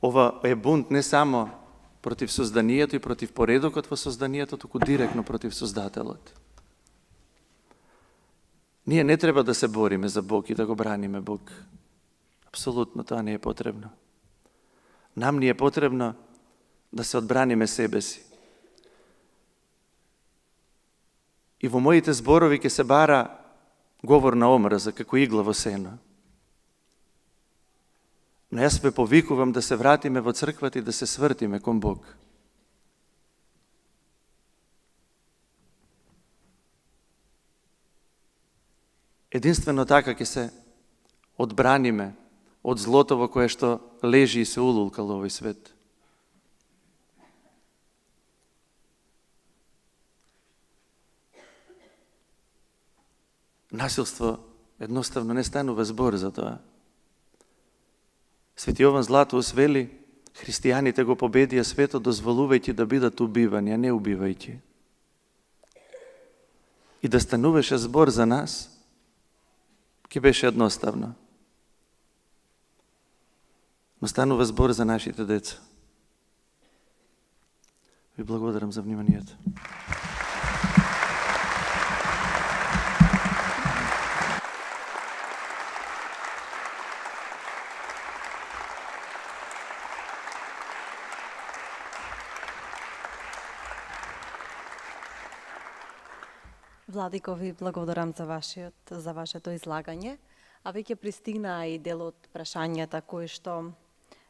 Ова е бунт не само против созданието и против поредокот во созданието, туку директно против Создателот. Ние не треба да се бориме за Бог и да го браниме Бог. Апсолутно, тоа не е потребно. Нам ни е потребно да се одбраниме себе си. И во моите зборови ќе се бара говор на омраза, како игла во сено. Но јас ве повикувам да се вратиме во црквата и да се свртиме кон Бог. Единствено така ќе се одбраниме од злото во кое што лежи и се улулкало овој свет. Насилство едноставно не станува збор за тоа. Свети Јован Златоус вели, христијаните го победија светот дозволувајќи да бидат убивани, а не убивајќи. И да стануваше збор за нас, ќе беше едноставно. Но станува збор за нашите деца. Ви благодарам за вниманието. Владико, ви благодарам за вашето излагање, а веќе пристигнаа и дел од прашањата кои што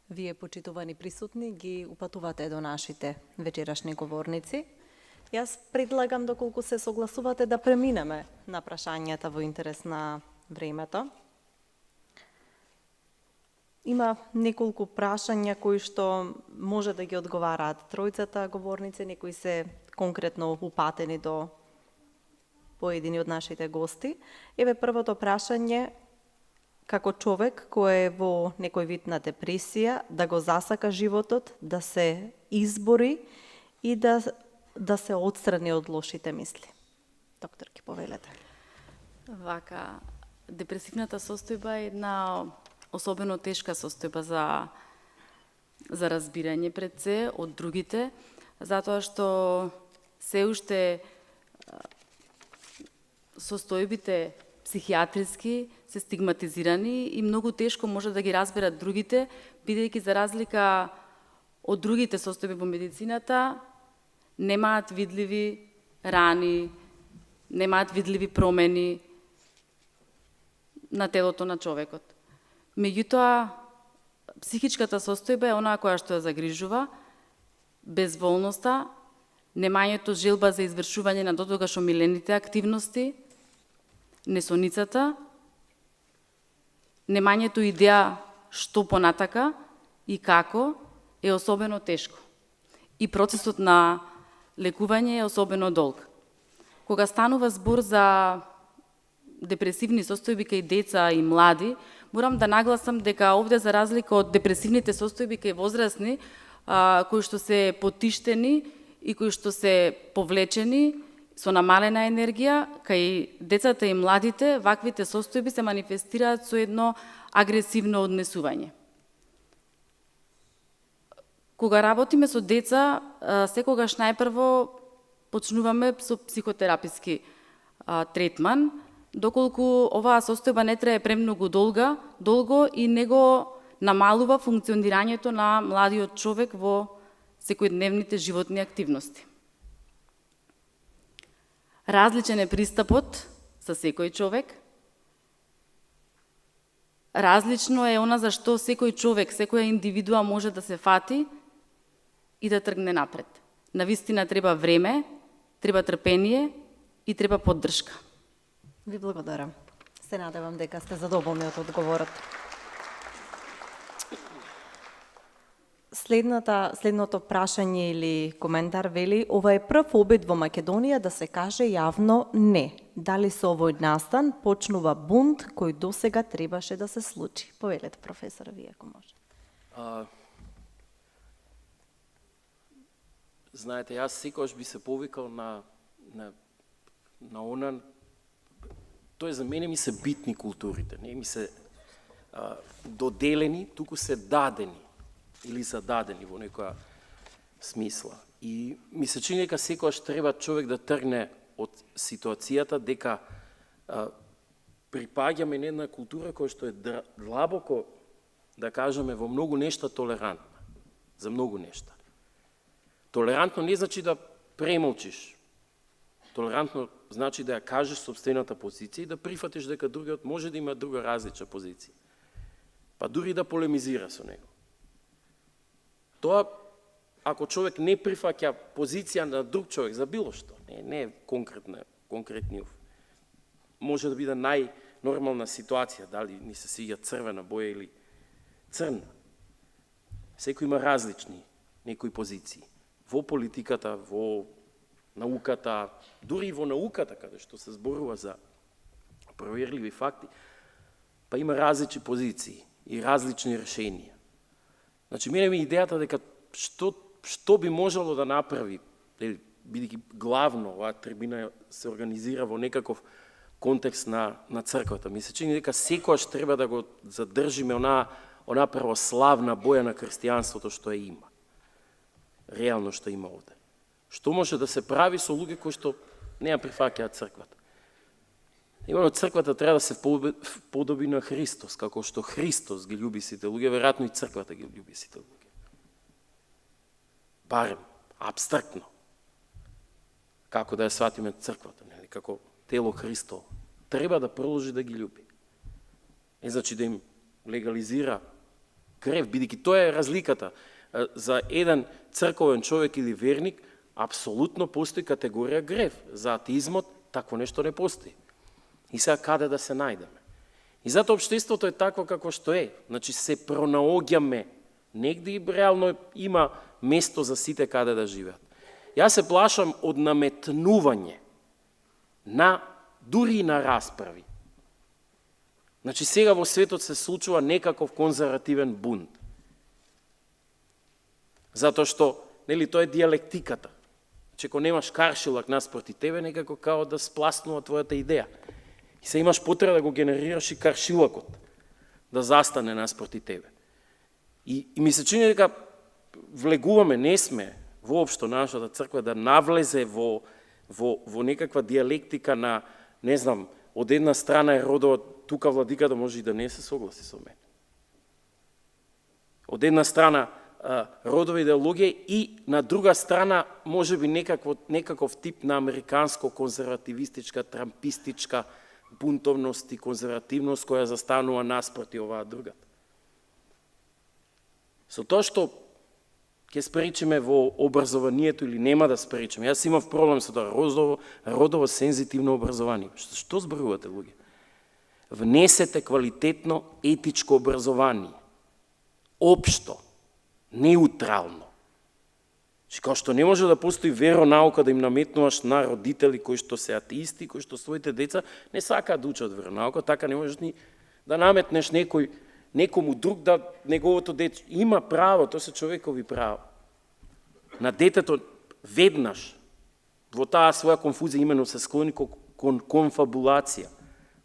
вие, почитувани присутни, ги упатувате до нашите вечерашни говорници. Јас предлагам, доколку се согласувате, да преминеме на прашањата во интерес на времето. Има неколку прашања кои што може да ги одговараат тројцата говорници, некои се конкретно упатени до поедини од нашите гости. Еве првото прашање: како човек кој е во некој вид на депресија, да го засака животот, да се избори и да се отстрани од лошите мисли? Доктор, ки повелете. Вака, депресивната состојба е една особено тешка состојба за разбирање пред се од другите, затоа што се уште состојбите психијатриски се стигматизирани и многу тешко може да ги разберат другите, бидејќи за разлика од другите состојби во медицината немаат видливи рани, немаат видливи промени на телото на човекот. Меѓутоа, психичката состојба е онаа која што ја загрижува, безволноста, немањето желба за извршување на дотогаш омилените активности, несоницата, немањето идеја што понатака и како е особено тешко. И процесот на лекување е особено долг. Кога станува збор за депресивни состојби кај деца и млади, морам да нагласам дека овде, за разлика од депресивните состојби кај возрастни, кои што се потиштени и кои што се повлечени со намалена енергија, кај децата и младите, ваквите состојби се манифестираат со едно агресивно однесување. Кога работиме со деца, секогаш најпрво почнуваме со психотераписки третман, доколку оваа состојба не трае премногу долго и него намалува функционирањето на младиот човек во секојдневните животни активности. Различен е пристапот за секој човек. Различно е она за што секој човек, секоја индивидуа може да се фати и да тргне напред. Навистина треба време, треба трпение и треба поддршка. Ви благодарам. Се надевам дека сте задоволни од одговорот. Следното прашање или коментар вели: ова е прв обид во Македонија да се каже јавно не. Дали со овој настан почнува бунт кој досега требаше да се случи? Повелете, професор, вие ако може. Знаете, јас секогаш би се повикал на она Тоа за мене ми се битни културите, не ми се доделени, туку се дадени или зададени во некоја смисла. И ми се чини дека секогаш треба човек да тргне од ситуацијата дека припаѓаме на една култура која што е длабоко, да кажеме, во многу нешта толерантна. За многу нешта. Толерантно не значи да премолчиш. Толерантно значи да ја кажеш собствената позиција и да прифатиш дека другиот може да има друга различна позиција. Па дури да полемизира со него. Тоа, ако човек не прифаќа позиција на друг човек за било што, не е конкретниот, може да биде најнормална ситуација, дали ни се свиѓа црвена боја или црна. Секој има различни некои позиции. Во политиката, во науката, дури и во науката, каде што се зборува за проверливи факти, па има различни позиции и различни решенија. Значи, мене ми идејата дека што би можело да направи, бидејќи главно оваа трибина се организира во некаков контекст на црквата. Ми се чини дека секојаш треба да го задржиме она православна боја на христијанството што ја има. Реално што има овде. Што може да се прави со луѓе кои што не ја прифаќаат црквата. Именно црквата треба да се подоби на Христос, како што Христос ги љуби сите луѓе, веројатно и црквата ги љуби сите луѓе. Барем, абстрактно. Како да ја сватиме црквата, нели, како тело Христово. Треба да продолжи да ги љуби. Не значи да им легализира грев, бидејќи тоа е разликата. За еден црковен човек или верник, апсолутно постои категорија грев. За атеизмот такво нешто не постои. И сега каде да се најдеме? И затоа општеството е такво како што е. Значи се пронаоѓаме негде и реално има место за сите каде да живеат. Јас се плашам од наметнување дури и на расправи. Значи сега во светот се случува некаков конзервативен бунт. Затоа што, нели, тоа е диалектиката. Че ако немаш каршилак наспроти тебе, некако као да спласнува твојата идеја. И се имаш потреба да го генерираш и каршилакот, да застане наспроти тебе. И ми се чини дека влегуваме, не сме воопшто нашата црква да навлезе во некаква диалектика на, не знам, од една страна е родова, тука владиката може и да не се согласи со мен. Од една страна родова идеологија и на друга страна може би некаков тип на американско конзервативистичка, трампистичка бунтовност и конзервативност која застанува наспроти оваа другата. Со тоа што ќе спречиме во образованието или нема да спречиме. Јас имав проблем со тоа родово сензитивно образование. Што зборувате, луѓе? Внесете квалитетно етичко образование. Општо. Неутрално. Као што не може да постои веронаука да им наметнуваш на родители кои што се атеисти, кои што своите деца не сакаат да учат веронаука, така не можеш ни да наметнеш некому друг да неговото дете има право, тоа се човекови право. На детето веднаш во таа своја конфузија именно се склони кон конфабулација,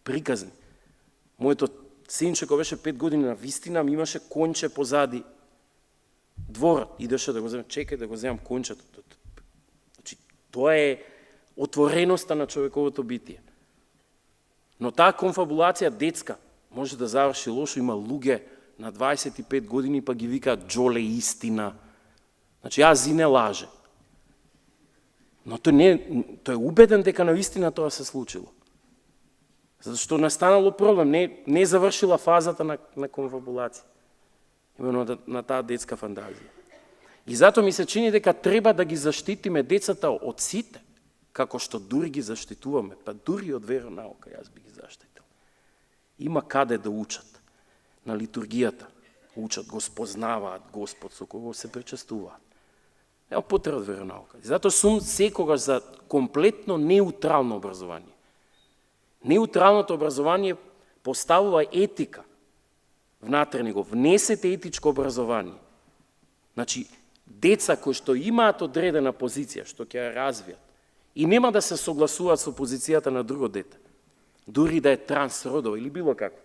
приказни. Моето синче кој беше 5 години на вистина ми имаше конче позади дворот, идеше да го земам, чекај да го земам кончето. Значи, тоа е отвореноста на човековото битие. Но таа конфабулација детска може да заврши лошо, има луѓе на 25 години па ги викаат Джоле истина. Значи, јас не лаже. Но тој е убеден дека навистина тоа се случило. Зашто настанало проблем, не завршила фазата на конфабулација. Именно на таа детска фантазија. И затоа ми се чини дека треба да ги заштитиме децата од сите, како што дури ги заштитуваме, па дури од веронаука јас би ги заштитил. Има каде да учат. На литургијата учат, го спознаваат Господ со кого се причестуваат. Нема потреба од веронаука. И затоа сум секогаш за комплетно неутрално образование. Неутралното образование поставува етика внатре него. Внесете етичко образование. Значи, деца кои што имаат одредена позиција, што ќе ја развијат, и нема да се согласуваат со позицијата на друго дете. дури да е трансродова или било како,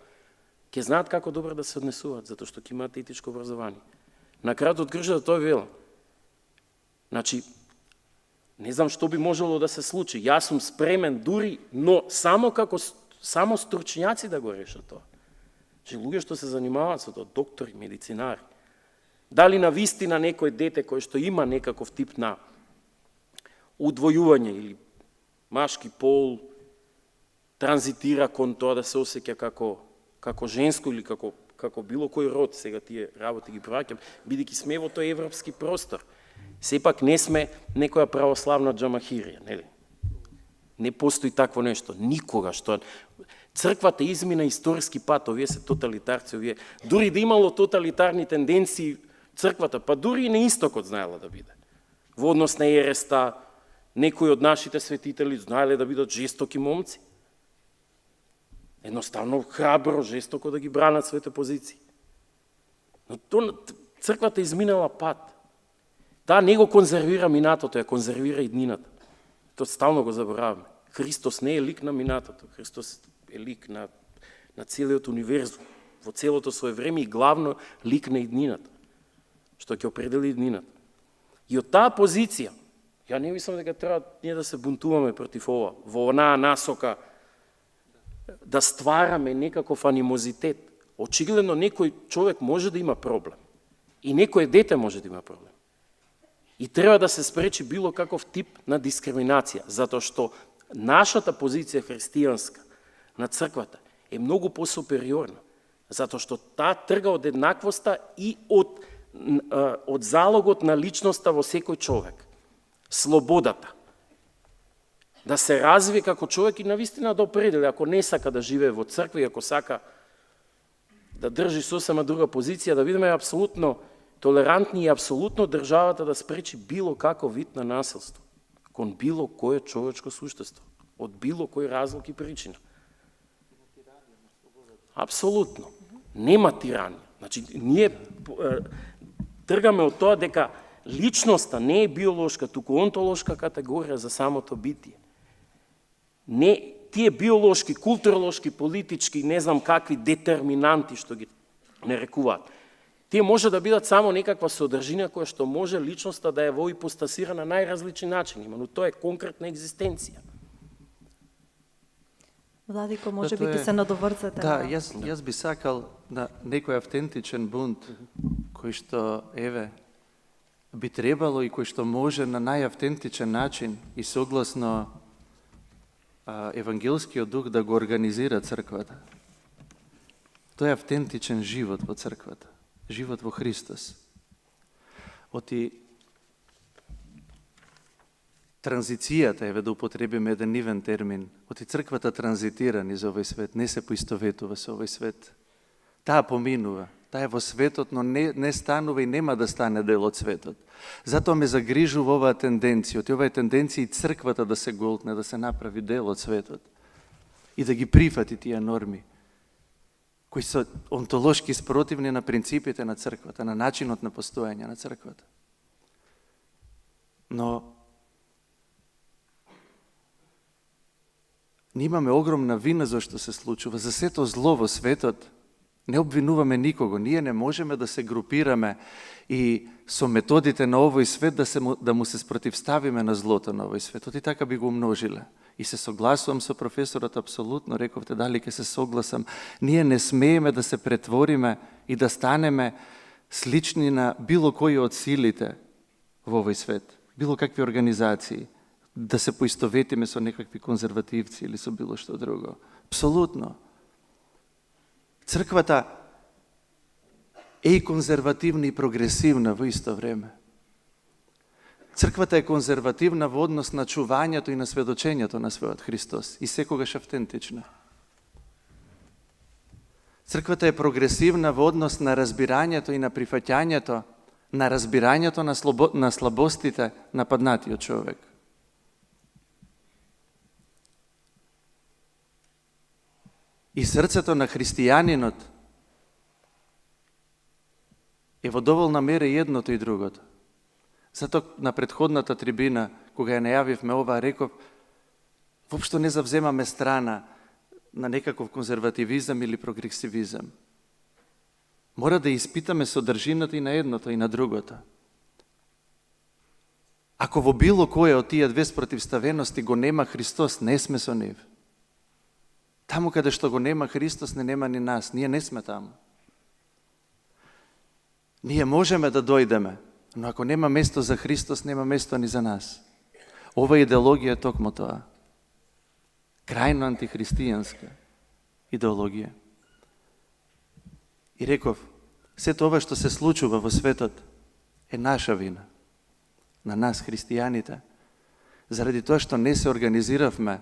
ќе знаат како добро да се однесуваат, затоа што ќе имаат етичко образование. На крајот од кршата тоа велам. Значи, не знам што би можело да се случи. Јас сум спремен дури, но само стручњаци да го решат тоа. Че луѓе што се занимаваат со тоа, доктори, медицинари, дали на вистина некој дете кој што има некаков тип на удвојување или машки пол транзитира кон тоа да се осеќа како женско или како било кој род, сега тие работи ги праќам, бидејќи сме во тој европски простор. Сепак не сме некоја православна џамахирија, нели? Не постои такво нешто, никога што црквата измина историски пат, овие се тоталитарци, овие дури да имало тоталитарни тенденции црквата, па дури и на истокот знаела да биде. Во однос на ереста, некои од нашите светители знаеле да бидат жестоки момци. Едноставно храбро, жестоко да ги бранат своите позиции. Но црквата изминала пат. Таа не го конзервира минатото, ја конзервира иднината. Тоа стално го забораваме. Христос не е лик на минатото, Христос е лик на целиот универзум, во целото свое време и главно лик на иднината, што ќе определи иднината. И од таа позиција, ја не мислам дека треба ние да се бунтуваме против ова, во онаа насока да ствараме некаков анимозитет. Очигледно некој човек може да има проблем и некој дете може да има проблем. И треба да се спречи било каков тип на дискриминација, затоа што нашата позиција христијанска на црквата е многу посупериорна, затоа што таа трга од еднаквоста и од залогот на личноста во секој човек. Слободата. Да се развие како човек и навистина да определи, ако не сака да живее во црква и ако сака да држи сосема друга позиција, да бидеме апсолутно толерантни и апсолутно државата да спречи било каков вид на насилство кон било кое човечко суштество, од било кој разлог и причина. Апсолутно. Нема тиранија. Значи, ние тргаме од тоа дека личноста не е биолошка, туку онтолошка категорија за самото битие. Не тие биолошки, културолошки, политички, не знам какви детерминанти што ги нарекуваат. Тие може да бидат само некаква содржина која што може личноста да ја во ипостасира на најразлични начини, но тоа е конкретна екзистенција. Владико, може би ќе се надоврзате. Да, јас би сакал на некој автентичен бунт кој што, би требало и кој што може на најавтентичен начин и согласно евангелскиот дух да го организира црквата. Тоа е автентичен живот во црквата. Живот во Христос. Оти транзицијата, да употребиме еден нивен термин, оти црквата транзитира низ овој свет, не се поистоветува со овој свет. Таа поминува, таа е во светот, но не станува и нема да стане дел од светот. Затоа ме загрижува оваа тенденција, оти оваа тенденција и црквата да се голтне, да се направи дел од светот и да ги прифати тие норми кои се онтолошки спротивни на принципите на црквата, на начинот на постоење на црквата. Но ние имаме огромна вина за што се случува. За сето зло во светот не обвинуваме никого. Ние не можеме да се групираме и со методите на овој свет да му се спротивставиме на злото на овој свет. Оти така би го умножиле. И се согласувам со професорот, апсолутно, рековте дали ќе се согласам. Ние не смееме да се претвориме и да станеме слични на било кои од силите во овој свет, било какви организации, да се поистоветиме со некакви конзервативци или со било што друго. Апсолутно. Црквата е и конзервативна и прогресивна во исто време. Црквата е конзервативна во однос на чувањето и на сведочењето на својот Христос и секогаш автентична. Црквата е прогресивна во однос на разбирањето и на прифаќањето, на разбирањето на слабостите на паднатиот човек. И срцето на христијанинот е во доволна мера едното и другото. Затоа на претходната трибина, кога ја најавивме ова, реков, воопшто не завземаме страна, на некаков конзервативизам или прогресивизам. Мора да испитаме содржината и на едното и на другото. Ако во било која од тие две спротивставености го нема Христос, не сме со нив. Таму каде што го нема Христос, не нема ни нас. Ние не сме таму. Ние можеме да дојдеме, но ако нема место за Христос, нема место ни за нас. Ова идеологија е токму тоа. Крајно антихристијанска идеологија. И реков, сето ова што се случува во светот е наша вина. На нас, христијаните. Заради тоа што не се организиравме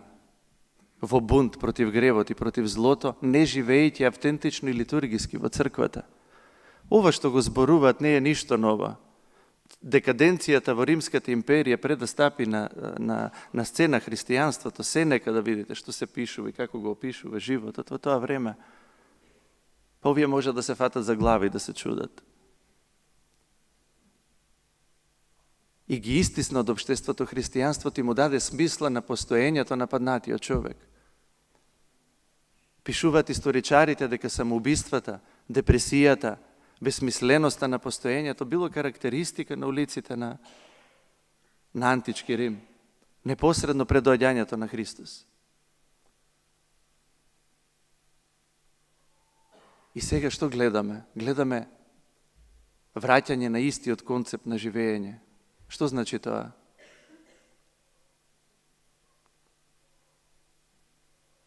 во бунт против гревот и против злото, не живеејќи автентично и литургиски во црквата. Ова што го зборуваат не е ништо ново. Декаденцијата во Римската империја пред да стапи на сцена христијанството, Сенека да видите што се пишува и како го опишува животот во тоа време. Па овие може да се фатат за глави и да се чудат. И ги истисна од општеството христијанството и му даде смисла на постоењето на паднатиот човек. Пишуваат историчарите дека самоубиствата, депресијата, безсмисленоста на постоењето било карактеристика на улиците на антички Рим, непосредно пред доаѓањето на Христос. И сега што гледаме? Гледаме враќање на истиот концепт на живење. Што значи тоа?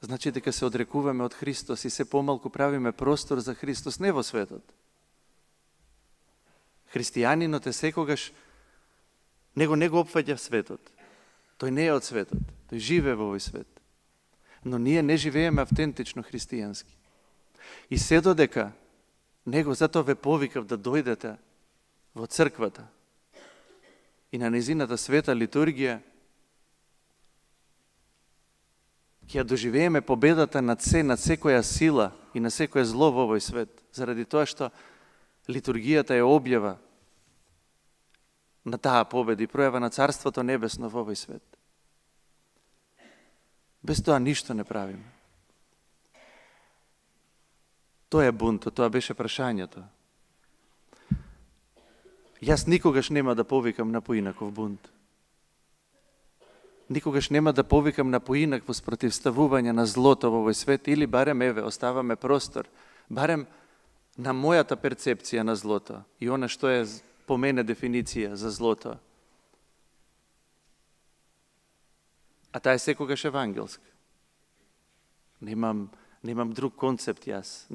Значи дека се одрекуваме од Христос и се помалку правиме простор за Христос, не во светот. Христијанинот е секогаш, него не го опфаќа светот. Тој не е од светот, тој живее во овој свет. Но ние не живееме автентично христијански. И се додека него, затоа ве повикав да дојдете во црквата и на незината света литургија, ќе ја доживееме победата над секоја сила и на секоја зло во овој свет, заради тоа што литургијата е објава на таа победа и пројава на Царството Небесно во овој свет. Без тоа ништо не правиме. Тоа е бунтот, тоа беше прашањето. Јас никогаш нема да повикам на поинаков бунт. Никогаш нема да повикам на поинакво спротивставување на злото во овој свет, или барем, еве, оставаме простор, барем на мојата перцепција на злото и она што е по мене дефиниција за злото. А таа е секогаш евангелска. Немам друг концепт јас.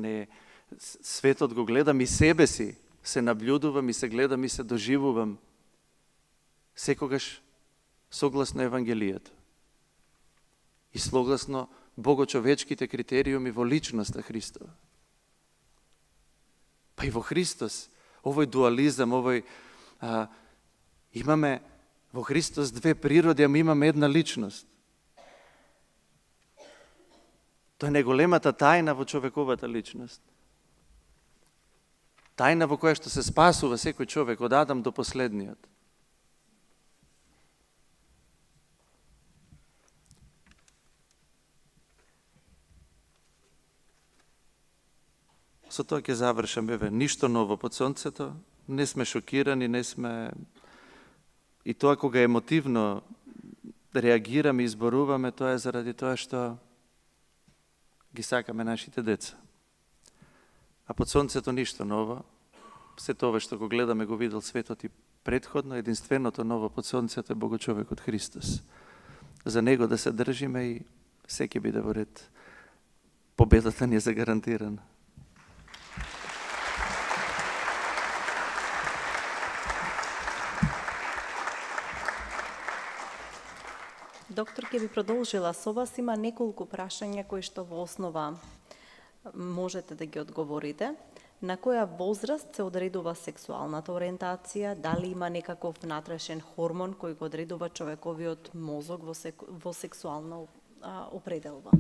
Светот го гледам и себе си, се наблюдувам и се гледам и се доживувам секогаш согласно Евангелијата и согласно богочовечките критериуми во личноста Христова. Па и во Христос, овој дуализам, имаме во Христос две природи, ама имаме една личност. Тоа е најголемата тајна во човековата личност. Тајна во која што се спасува секој човек од Адам до последниот. Со тоа ќе завршам, еве, ништо ново под сонцето, не сме шокирани, не сме... И тоа кога емотивно реагираме и изборуваме, тоа е заради тоа што ги сакаме нашите деца. А под сонцето ништо ново. Се тоа што го гледаме го видел светот и предходно, единственото ново под сонцето е Богочовекот Христос. За него да се држиме и се ќе биде во ред. Победата ни е загарантирана. Доктор, ќе би продолжила со вас. Има неколку прашања кои што во основа можете да ги одговорите. На која возраст се одредува сексуалната ориентација? Дали има некаков внатрешен хормон кој го одредува човековиот мозок во сексуална определба?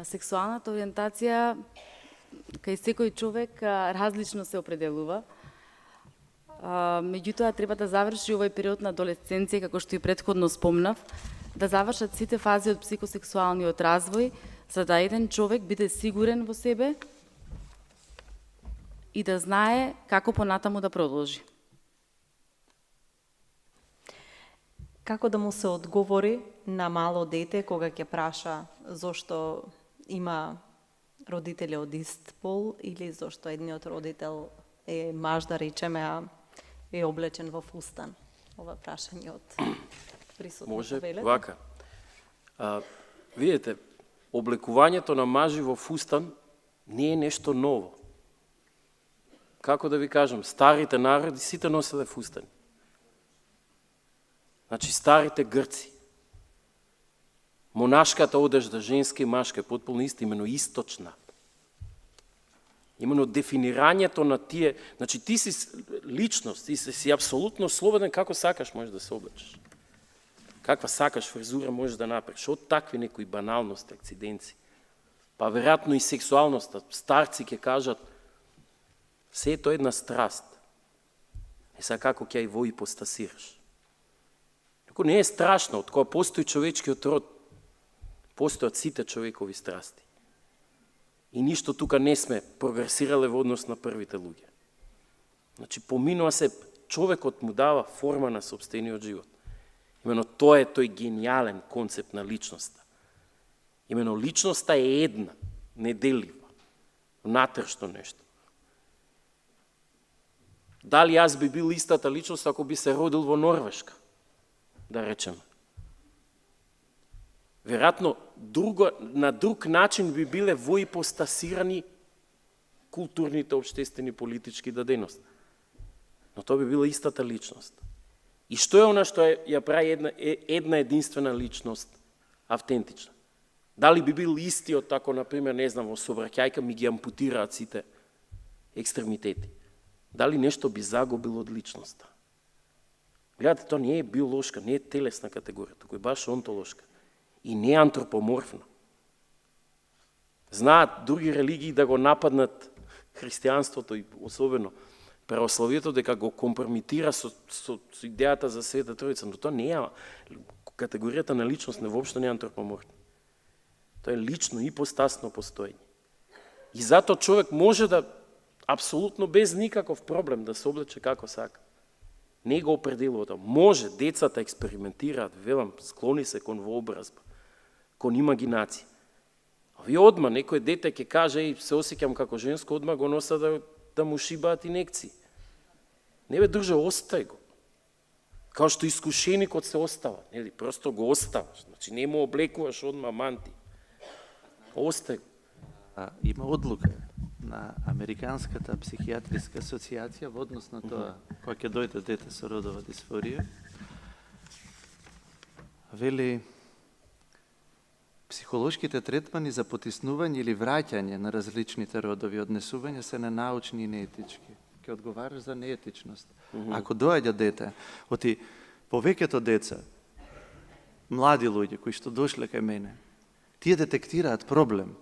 Сексуалната ориентација кај секој човек различно се определува. Меѓутоа, треба да заврши овој период на адолесценција, како што и претходно спомнав, да завршат сите фази од психосексуалниот развој, за да еден човек биде сигурен во себе и да знае како понатаму да продолжи. Како да му се одговори на мало дете кога ќе праша зошто има родители од ист пол или зошто едниот родител е маж, да речеме, а е облечен во фустан? Ова прашање од присутното. Може велете? вака. Видите, облекувањето на мажи во фустан не е нешто ново. Како да ви кажам, старите народи сите носеле фустани. Значи, старите грци. Монашката одежда, женска и машка, е потполно иста, именно источна. Именно дефинирањето на тие, значи ти си личност, ти си апсолутно слободен како сакаш можеш да се облечеш. Каква сакаш фризура можеш да направиш, од такви некои баналности, акциденци. Па веројатно и сексуалноста, старци ќе кажат, се е тоа една страст. Е сега како ќе ја во ипостасираш. Ако не е страшно, од кога постои човечкиот род, постојат сите човекови страсти. И ништо тука не сме прогресирале во однос на првите луѓе. Значи, поминува се, човекот му дава форма на собствениот живот. Имено тоа е тој гениален концепт на личноста. Имено личноста е една, неделива, внатрешно нешто. Дали јас би бил истата личност ако би се родил во Норвешка, да речеме? Веројатно, на друг начин би биле воипостасирани културните, обштествени, политички дадености. Но тоа би била истата личност. И што е она што ја прави една единствена личност автентична? Дали би бил истиот, тако, например, не знам, во сообраќајка ми ги ампутираат сите екстремитети? Дали нешто би загубило од личноста? Гледате, тоа не е биолошка, не е телесна категорија, туку е баш онтолошка. И не е антропоморфна. Знаат други религии да го нападнат христијанството и особено православието, дека го компрометира со идејата за Света Тројца, но тоа не е, категоријата на личност не воопшто не е антропоморфна. Тоа е лично ипостасно постоење. И затоа човек може да апсолутно без никаков проблем да се облече како сака. Не го определува тоа. Може, децата експериментираат, велам, склони се кон вообразба, кон имагинација. А вие одма, некој дете ќе каже, се осеќам како женско, одма го носа да му шибаат инекции. Не бе, друже, остај го. Као што искушеникот се остава, нели, просто го оставаш. Значи, не му облекуваш одма манти. Остај го. Има одлука на Американската психијатриска асоциација во однос на тоа, кога ќе дојде дете со родова дисфорија, вели, психолошките третмани за потиснување или враќање на различните родови однесувања се ненаучни и неетички. Ке одговараш за неетичност. Ако доаѓа дете, оти повеќето деца, млади луѓе кои што дошле кај мене, тие детектираат проблем.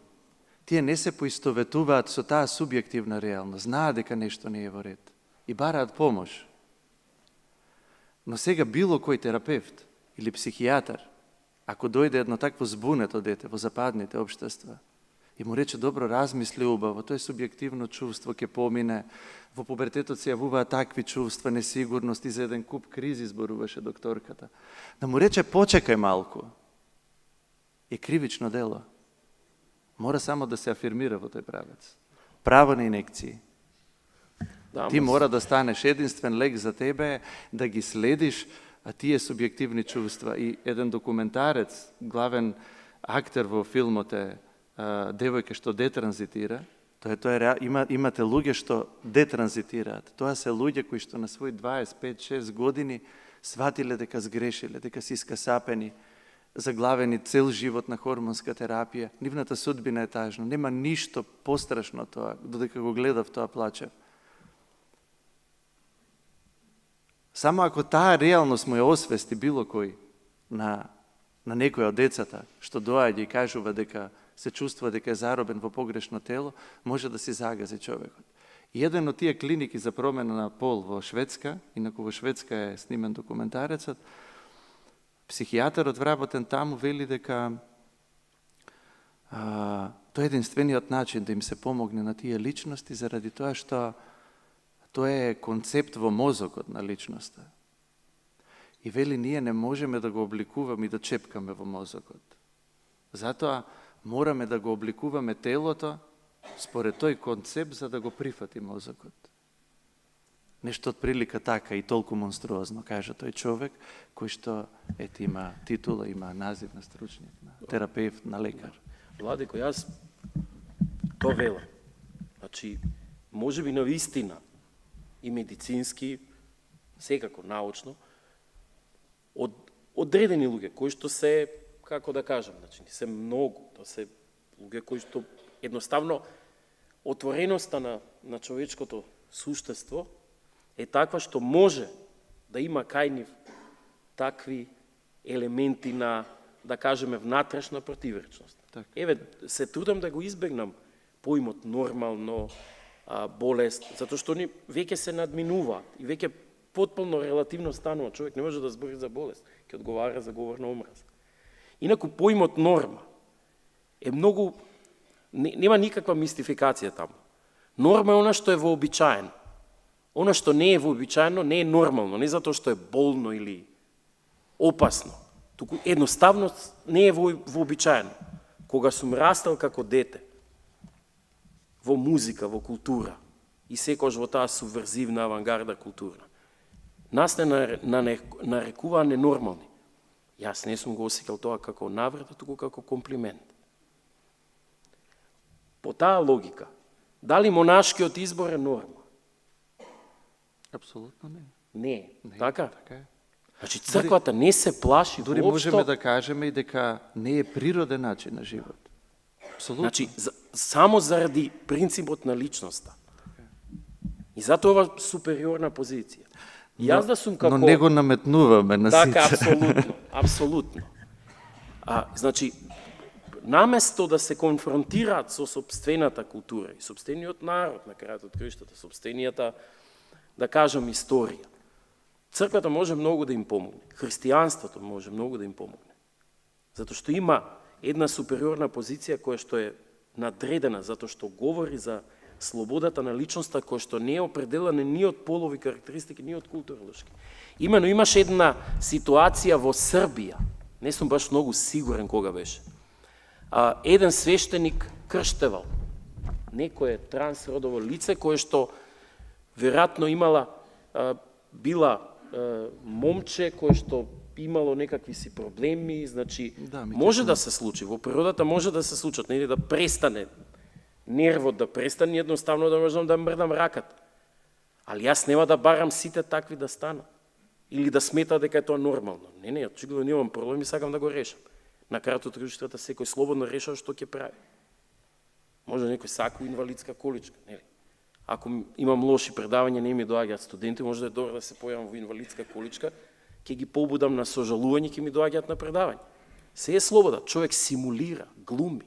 Тие не се поистоветуваат со таа субјективна реалност, знаат дека нешто не е во ред и бараат помош. Но сега било кој терапевт или психијатар, ако дојде едно такво збунето дете во западните општества и му рече добро, размисли убаво, тоа е субјективно чувство, ќе помине, во пубертетот се јавуваат такви чувства, несигурност и за еден куп кризи зборуваше докторката. Да му рече почекај малку, е кривично дело. Мора само да се афирмира во тој правец. Право на инекции. Ти мора да станеш единствен лек за тебе, да ги следиш, а тие субјективни чувства. И еден документарец, главен актер во филмот е девојка што детранзитира. Имате луѓе што детранзитираат. Тоа се луѓе кои што на свој 25-6 години сватиле дека сгрешиле, дека си искасапени, заглавени цел живот на хормонска терапија. Нивната судбина е тажна. Нема ништо пострашно тоа, додека го гледав тоа плачев. Само ако таа реалност му ја освести било кој на некој од децата, што доаѓа и кажува дека се чувствува дека е заробен во погрешно тело, може да си загази човекот. И еден од тие клиники за промена на пол во Шведска, инаку во Шведска е снимен документарецот, Психијатарот вработен таму вели дека тоа е единствениот начин да им се помогне на тие личности, заради тоа што тоа е концепт во мозокот на личноста. И вели, ние не можеме да го обликуваме и да чепкаме во мозокот. Затоа мораме да го обликуваме телото според тој концепт, за да го прифати мозокот. Нешто од прилика така и толку монструозно, кажа тој човек, кој што има титула, има назив на стручник, на терапевт, на лекар. Владико, јас тоа велам. Значи, може би навистина и медицински, секако научно, од одредени луѓе кои што се, како да кажам, значи, се многу, тоа се луѓе кои што едноставно отвореноста на човечкото суштество е таква што може да има кај нив такви елементи на, да кажеме, внатрешна противречност. Так. Еве, се трудам да го избегнам поимот нормално, болест, затоа што ни веќе се надминуваат и веќе потполно релативно станува. Човек не може да збори за болест, ќе одговара за говор на омраз. Инаку поимот норма е многу, нема никаква мистификација таму. Норма е она што е вообичаено. Она што не е вообичаено не е нормално, не затоа што е болно или опасно, туку едноставно не е вообичаено. Кога сум растал како дете, во музика, во култура, и секојаш во таа субверзивна авангарда културна, нас не нарекуваа ненормални. Јас не сум го осеќал тоа како навреда, туку како комплимент. По таа логика, дали монашкиот избор е норма? Апсолутно не. Не, така? Така е. Значи, црквата не се плаши Дури воопшто. можеме да кажеме и дека не е природен начин на живот. Апсолутно. Значи, само заради принципот на личноста. И затоа ова супериорна позиција. Јас да сум како... Но не го наметнуваме на сите. Така, апсолутно, апсолутно. Значи, наместо да се конфронтираат со собствената култура и собствениот народ, на крајот од краиштата, собственијата, да кажам, историја, црквата може многу да им помогне. Христијанството може многу да им помогне. Затоа што има една супериорна позиција која што е надредена, затоа што говори за слободата на личноста која што не е определена ни од полови карактеристики, ни од културолошки. Имено имаше една ситуација во Србија, не сум баш многу сигурен кога беше. Еден свештеник крштевал некое трансродово лице кое што веројатно имала била момче кое што имало некакви си проблеми, значи може да се случи, во природата може да се случат, нели да престане нервот, да престане едноставно да можам да мрдам раката. Али јас нема да барам сите такви да станат или да смета дека е тоа нормално. Не, очигледно немам проблем и сакам да го решам. На крајот од краиштата секој слободно решава што ќе прави. Може некој сака инвалидска количка, нели? Ако имам лоши предавања, не ми доаѓаат студенти, може да е добро да се појавам во инвалидска количка, ќе ги побудам на сожалување, ќе ми доаѓаат на предавање. Се е слобода, човек симулира, глуми.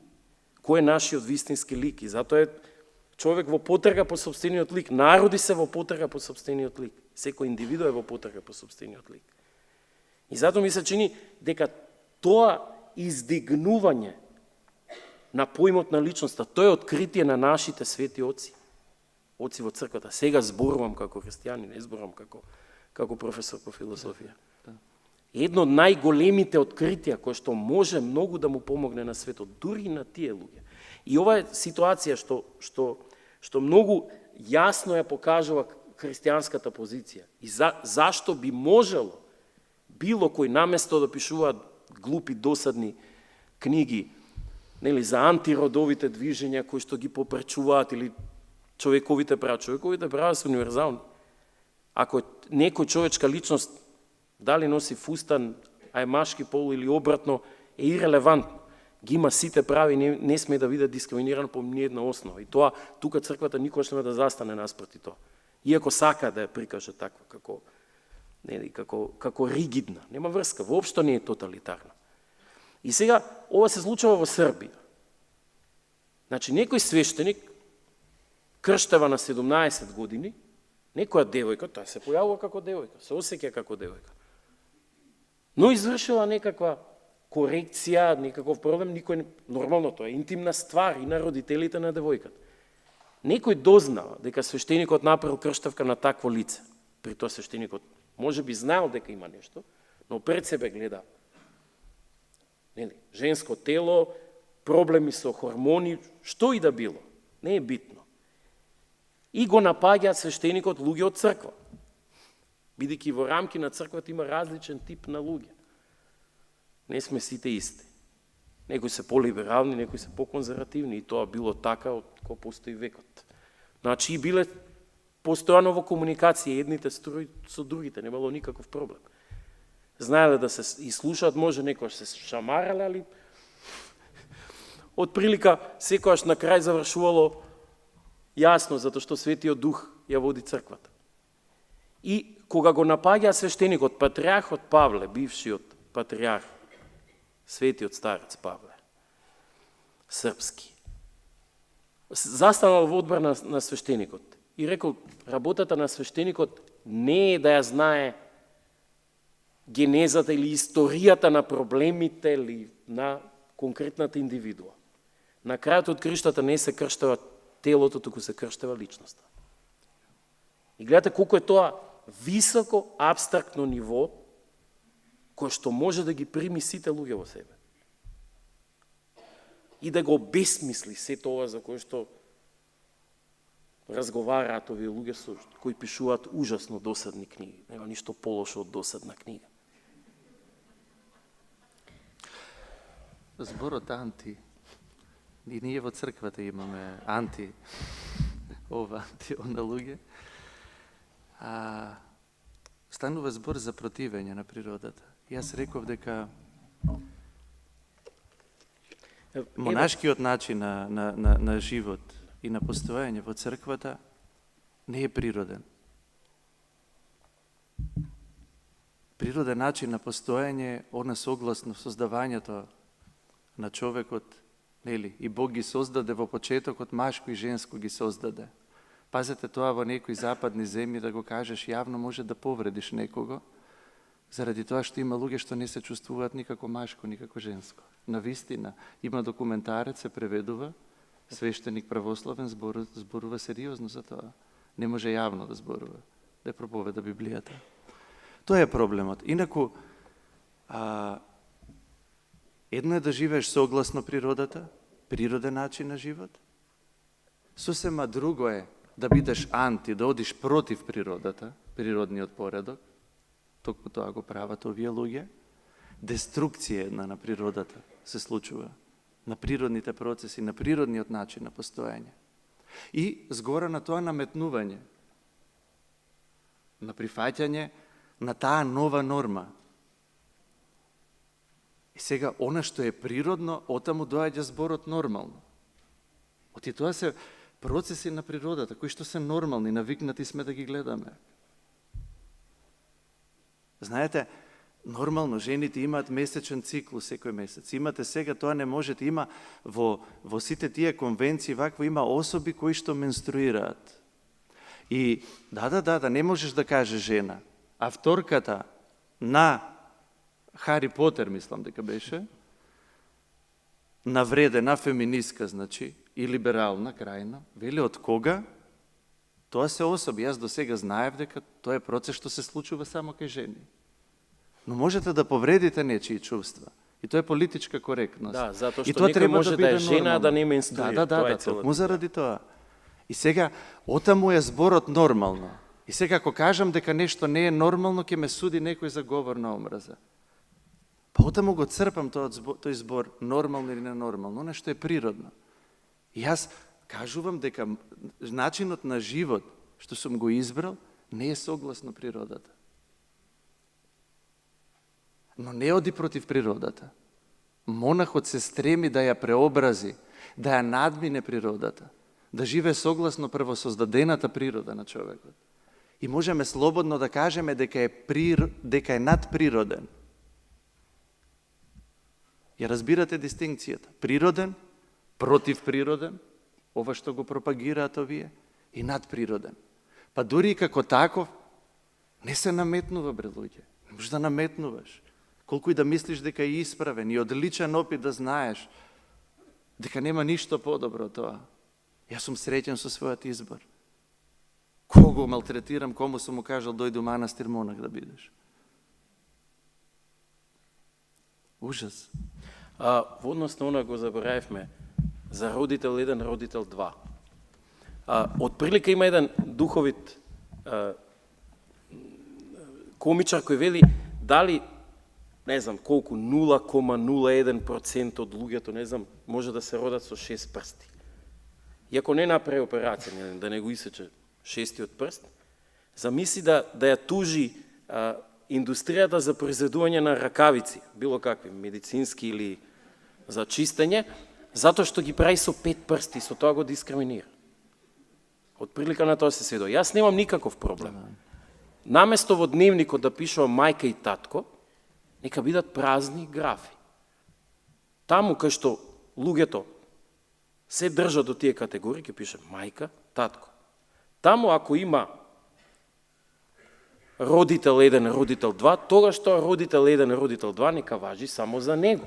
Кој е нашиот вистински лик? И затоа е човек во потрага по сопствениот лик. Народи се во потрага по сопствениот лик. Секој индивиду е во потрага по сопствениот лик. И затоа ми се чини дека тоа издигнување на поимот на личноста, тоа е откритие на нашите свети оци. Оци во црквата. Сега зборувам како христијанин, не зборувам како професор по философија. Едно од најголемите откритија кој што може многу да му помогне на светот, дури на тие луѓе. И ова е ситуација што многу јасно ја покажува христијанската позиција. И зашто би можело било кој наместо да пишуваат глупи, досадни книги, нели, за антиродовите движења кои што ги попречуваат или човековите права. Човековите права се универзални. Ако некој човечка личност дали носи фустан, а е машки пол или обратно, е ирелевантно. Ги има сите прави, не сме да биде дискриминиран по ниедна основа. И тоа, тука црквата никош нема да застане наспроти тоа. Иако сака да ја прикаже таква, како ригидна. Нема врска, воопшто не е тоталитарна. И сега, ова се случува во Србија. Значи, некој свештеник крштева на 17 години, некоја девојка, таа се појавува како девојка, се осеќа како девојка. Но извршила некаква корекција, некаков проблем, никој нормално тоа е интимна ствар и на родителите на девојката. Некој дознава дека свештеникот направил крштавка на такво лице. При тоа свештеникот може би знаел дека има нешто, но пред себе гледа женско тело, проблеми со хормони, што и да било, не е битно. И го напаѓа свештеникот луѓе од црква. Бидејќи во рамки на црквата има различен тип на луѓе. Не сме сите исти. Некои се полиберални, некои се поконзервативни и тоа било така од кога постои векот. Значи и биле постојано во комуникација едните со другите, немало никаков проблем. Знаеле да се и слушаат, може некојаш се шамарале, али од прилика секојаш на крај завршувало јасно, затоа што Светиот Дух ја води црквата. И кога го напаѓа свештеникот, патриархот Павле, бившиот патриарх, Светиот старец Павле, српски, застанал во одбрана на свештеникот и рекол, работата на свештеникот не е да ја знае генезата или историјата на проблемите или на конкретната индивидуа. На крајот од криштата не се крштава телото, туку се крштава личноста. И гледате колку е тоа високо абстрактно ниво кој што може да ги прими сите луѓе во себе. И да го обесмисли се тоа за кое што разговараат овие луѓе со кои пишуваат ужасно досадни книги. Нема ништо полошо од досадна книга. Зборот анти. И ние во црквата имаме анти ова, анти она луѓе. Станува збор за противење на природата. Јас реков дека монашкиот начин на живот и на постоење во црквата не е природен. Природен начин на постоење, она согласно создавањето на човекот, нели, и Бог ги создаде во почетокот, машко и женско ги создаде. Пазете тоа во некои западни земји да го кажеш јавно може да повредиш некого, заради тоа што има луѓе што не се чувствуваат никако машко, никако женско. Навистина, има документарец, се преведува, свештеник православен зборува сериозно за тоа. Не може јавно да зборува, да проповеда Библијата. Тоа е проблемот. Инаку, едно е да живееш согласно природата, природен начин на живот. Сосема друго е да бидеш анти, да одиш против природата, природниот поредок. Токму тоа го прават овие луѓе. Деструкција на природата се случува, на природните процеси, на природниот начин на постоење. И згора на тоа наметнување, на прифаќање на таа нова норма. И сега, она што е природно, отаму доаѓа зборот нормално. Оти тоа се процеси на природата, кои што се нормални, навикнати сме да ги гледаме. Знаете, нормално жените имаат месечен циклус секој месец. Имате сега, тоа не можете, има во сите тие конвенции, вакво има особи кои што менструираат. И да, не можеш да кажеш жена. Авторката на Хари Потер, мислам дека беше, навредена феминистка, значи, и либерална, крајна, вели од кога? Тоа се особи. Јас до сега знаев дека тоа е процес што се случува само кај жени. Но можете да повредите нечии чувства. И тоа е политичка коректност. Да, затоа што некој може да е жена, да не менструира. Да, токму заради тоа. И сега, отаму е зборот нормално. И сега, ако кажам дека нешто не е нормално, ќе ме суди некој за говор на омраза. Па отаму го црпам тој збор, нормално или ненормално, нешто е природно. И јас кажувам дека начинот на живот, што сум го избрал, не е согласно природата. Но не оди против природата. Монахот се стреми да ја преобрази, да ја надмине природата, да живее согласно првосоздадената природа на човекот. И можеме слободно да кажеме дека е надприроден. Ја разбирате дистинкцијата. Природен, против природен, ова што го пропагираат овие, и надприроден. Па дури и како таков, не се наметнува, бре луѓе. Не можеш да наметнуваш. колку и да мислиш дека е исправен и од личен опит да знаеш дека нема ништо подобро од тоа. Јас сум среќен со својот избор. Кого малтретирам, кому сум му кажал дојди у манастир монах да бидеш. Ужас. Во однос на она го заборавивме за родител 1, родител 2. Отприлика има еден духовит комичар кој вели дали, не знам колку, 0,01% од луѓето, не знам, може да се родат со 6 прсти. И ако не направи операција, да не го исече шестиот прст, замисли да ја тужи индустријата за произведување на ракавици, било какви, медицински или за чистење, затоа што ги прави со 5 прсти, со тоа го дискриминира. Од прилика на тоа се сведува. Јас немам никаков проблем. Наместо во дневникот да пишува мајка и татко, нека бидат празни графи. Таму кај што луѓето се држат до тие категории, ќе пише мајка, татко. Таму ако има родител 1, родител 2, тогаш тоа родител 1, родител 2 нека важи само за него.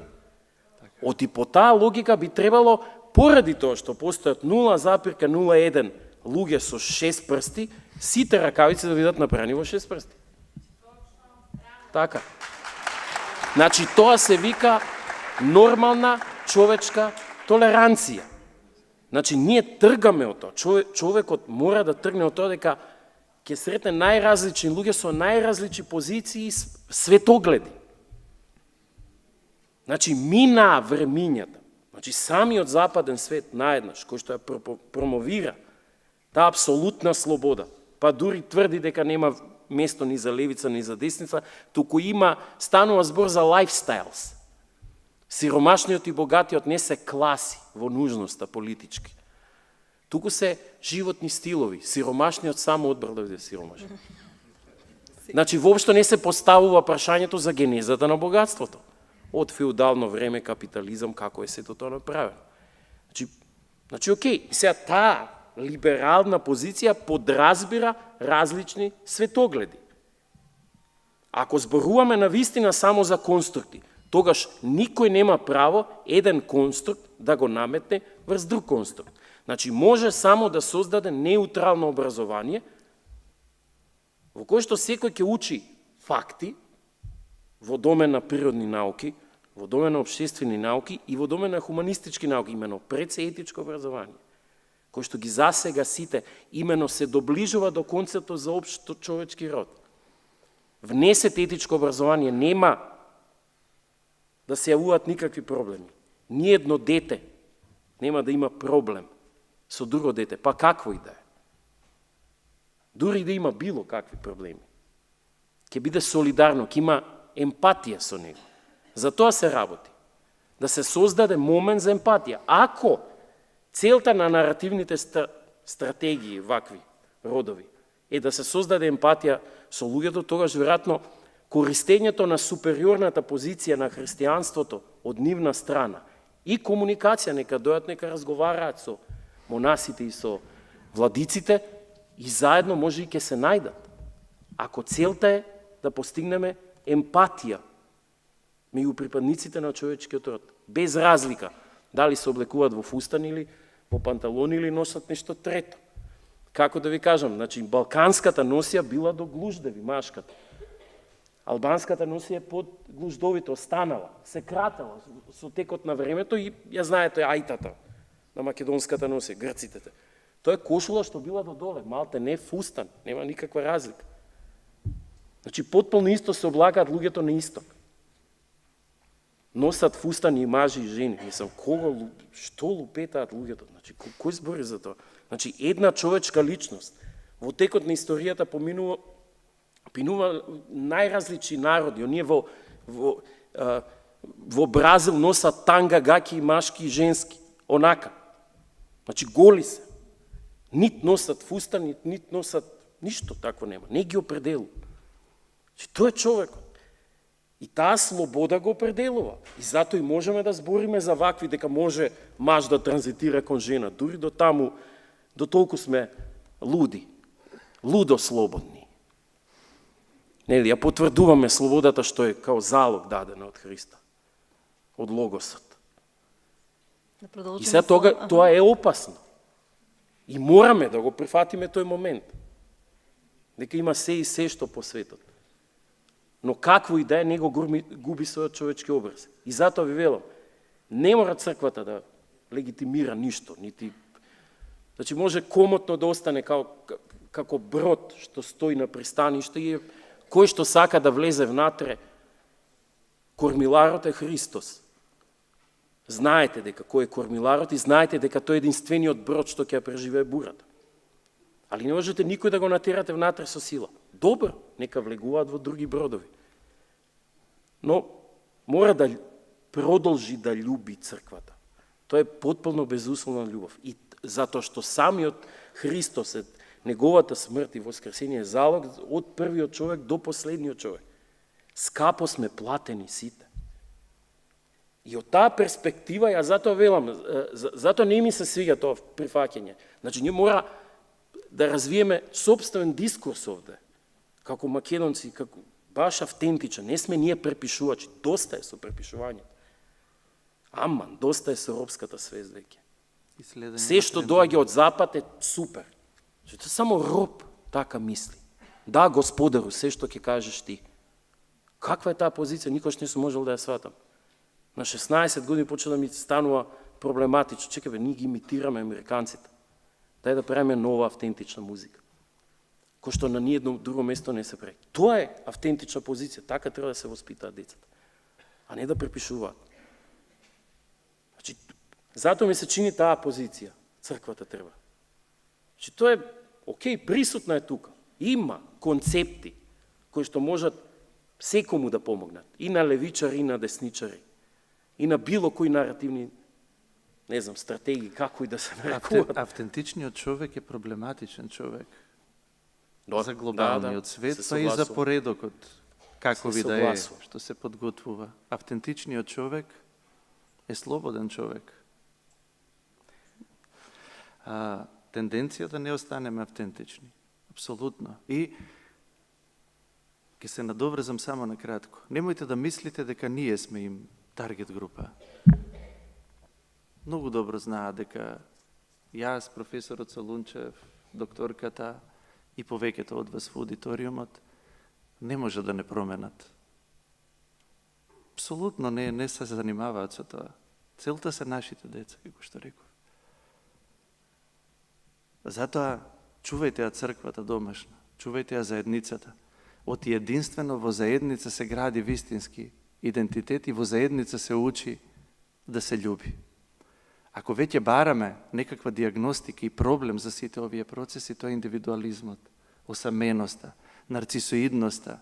Оти по таа логика би требало, поради тоа што постојат 0,01 луѓе со 6 прсти, сите ракавици да бидат направени во 6 прсти. Така. Значи, тоа се вика нормална човечка толеранција. Значи, ние тргаме од тоа. Човекот мора да тргне од тоа дека ќе сретне најразлични луѓе со најразлични позиции и светогледи. Значи, мина времињата. Значи, самиот западен свет наеднаш, кој што ја промовира таа апсолутна слобода, па дури тврди дека нема место ни за левица, ни за десница, туку станува збор за лайфстайлс. Сиромашниот и богатиот не се класи во нужноста политички. Туку се животни стилови. Сиромашниот само одбрал да биде сиромашен. Значи, воопшто не се поставува прашањето за генезата на богатството. Од феудално време, капитализам, како е сето тоа направено. Значи, окей, сега таа либерална позиција подразбира различни светогледи. Ако зборуваме на вистина само за конструкти, тогаш никој нема право еден конструкт да го наметне врз друг конструкт. Значи, може само да создаде неутрално образование, во кој што секој ќе учи факти во домен на природни науки, во домен на општествени науки и во домен на хуманистички науки, имено пред се етичко образование, кој што ги засега сите, имено се доближува до концептот за општо човечки род. Внесете етичко образование, нема да се јавуваат никакви проблеми. Ниедно дете нема да има проблем со друго дете, па какво и да е. Дури да има било какви проблеми. Ќе биде солидарно, ќе има емпатија со него. За тоа се работи. Да се создаде момент за емпатија. Ако целта на наративните стратегии, вакви родови, е да се создаде емпатија со луѓето, тогаш веројатно користењето на супериорната позиција на христијанството од нивна страна и комуникација, нека дојат, нека разговараат со монасите и со владиците и заедно може и ќе се најдат. Ако целта е да постигнеме емпатија меѓу припадниците на човечкиот род, без разлика дали се облекуваат во фустан или во панталони или носат нешто трето. Како да ви кажам, значи балканската носија била до глуждеви, машката. Албанската носија под глуждовите останала, се кратела со текот на времето и ја знаете ајтата на македонската носија, грците. Тоа е кошула што била до доле, малте не фустан, нема никаква разлика. Значи потполно исто се облагаат луѓето на исток. Носат фустани и мажи и жени. Мислам, што лупетаат луѓето? Значи, кој збори за тоа? Значи, една човечка личност во текот на историјата пинува најразлични народи. Оние во Бразил носат танга, гаки и машки и женски. Онака. Значи, голи се. Нит носат фустани, нит носат ништо такво нема. Не ги определува. Значи, тој е човекот. И таа слобода го определува. И затоа и можеме да збориме за вакви, дека може маж да транзитира кон жена. Дури до таму, до толку сме луди. Лудо слободни. Нели, ја потврдуваме слободата што е као залог дадена од Христа, од Логосот. Да продолжиме И сега тоа е опасно. И мораме да го прифатиме тој момент. Дека има се и се што по светот. Но какво и да е, него губи својот човечки образ. И затоа ви велам, не мора црквата да легитимира ништо, нити... Значи може комотно да остане како брод што стои на пристаниште и кој што сака да влезе внатре, кормиларот е Христос. Знаете дека кој е кормиларот и знаете дека тој е единствениот брод што ќе ја преживее бурата. Али не можете никој да го натерате внатре со сила. Добро, нека влегуваат во други бродови. Но мора да продолжи да љуби црквата. Тоа е потполно безусловна љубов. И затоа што самиот Христос е неговата смрт и воскресение е залог од првиот човек до последниот човек. Скапо сме платени сите. И од таа перспектива, ја затоа велам, затоа не ми се свига тоа прифаќање. Значи, ние мора да развиеме собствен дискурс овде, како македонци, како баш автентичен. Не сме ние препишувачи, доста е со препишувањето. Аман, доста е со робската свест веќе. Се што доаѓа од запад е супер. Тоа е само роб така мисли. Да, Господару, се што ќе кажеш ти. Каква е таа позиција? Никош не сум можел да ја сватам. На 16 години почна да ми станува проблематично. Чекай бе, ние ги имитираме американците. Дај да правиме нова автентична музика. Кој што на ниедно друго место не се прави. Тоа е автентична позиција. Така треба да се воспитаат децата. А не да препишуваат. Значи, затоа ми се чини таа позиција. Црквата треба. Значи, тоа е, окей, присутна е тука. Има концепти кои што можат секому да помогнат. И на левичари, и на десничари. И на било кои наративни, не знам, стратегии, како и да се нарекуваат. Автентичниот човек е проблематичен човек. За глобалниот свет, па и за поредокот, какови да е, што се подготвува. Автентичниот човек е слободен човек. Тенденцијата не останеме автентични. Апсолутно. И ќе се надоврзам само на кратко. Немојте да мислите дека ние сме им таргет група. Многу добро знаат дека јас, професорот Салунчев, докторката и повеќето од вас во аудиториумот не може да не променат. Апсолутно не се занимаваат со тоа. Целта се нашите деца, како што реков. Затоа чувајте ја црквата домашна, чувајте ја заедницата. Од единствено во заедница се гради вистински идентитет и во заедница се учи да се љуби. Ако веќе бараме некаква диагностика и проблем за сите овие процеси, тоа е индивидуализмот, осаменоста, нарцисоидноста,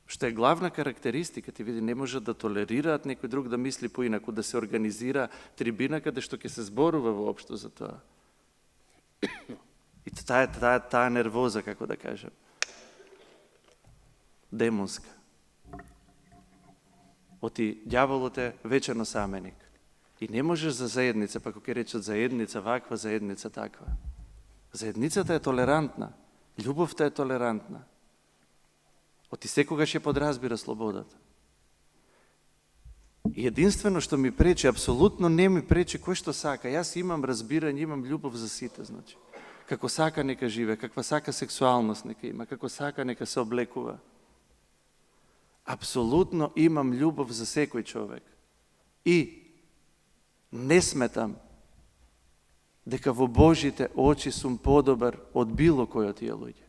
што е главна карактеристика, ти види, не можат да толерираат некој друг да мисли поинаку, да се организира трибина каде што ќе се зборува воопшто за тоа. И таа нервоза, како да кажем, демонска. Оти ѓаволот е вечерно саменик. И не можеш за заедница, па кога ќе речат заедница ваква, заедница таква. Заедницата е толерантна, љубовта е толерантна. Оти секогаш ја подразбира слободата. И единствено што ми пречи, апсолутно не ми пречи кој што сака. Јас имам разбирање, имам љубов за сите, значи. Како сака нека живе, каква сака сексуалност нека има, како сака нека се облекува. Апсолутно имам љубов за секој човек. И не сметам дека во Божите очи сум подобар од било кој од тие луѓе.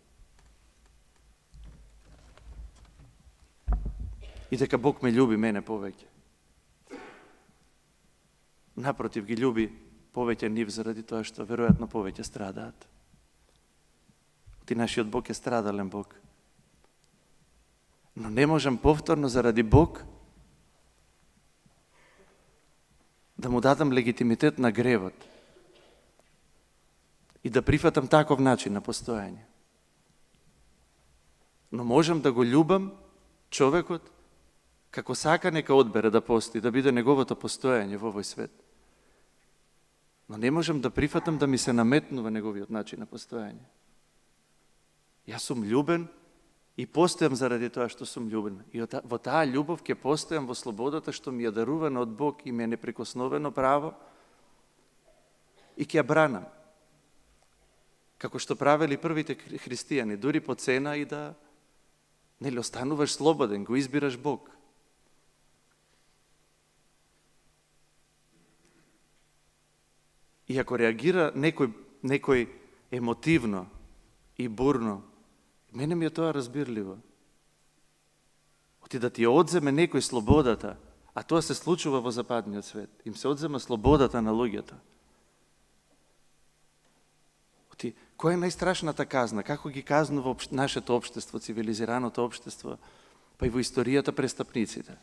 И дека Бог ме љуби мене повеќе. Напротив, ги љуби повеќе нив заради тоа што веројатно повеќе страдаат. Ти нашиот Бог е страдален Бог. Но не можам повторно заради Бог да му дадам легитимитет на гревот и да прифатам таков начин на постојање. Но можам да го љубам човекот како сака нека одбере да постои, да биде неговото постојање во овој свет. Но не можам да прифатам да ми се наметнува неговиот начин на постојање. Јас сум љубен И постојам заради тоа што сум љубен. И во таа љубов ќе постојам во слободата што ми е дарувана од Бог и ми е неприкосновено право и ќе ја бранам. Како што правели првите христијани, дури по цена и да нели остануваш слободен, го избираш Бог. И ако реагира некој емотивно и бурно, мене ми е тоа разбирливо. Оти да ти одземе некој слободата, а тоа се случува во западниот свет. Им се одзема слободата на луѓето. Оти, која е најстрашната казна? Како ги казнува нашето општество, цивилизираното општество, па и во историјата престапниците?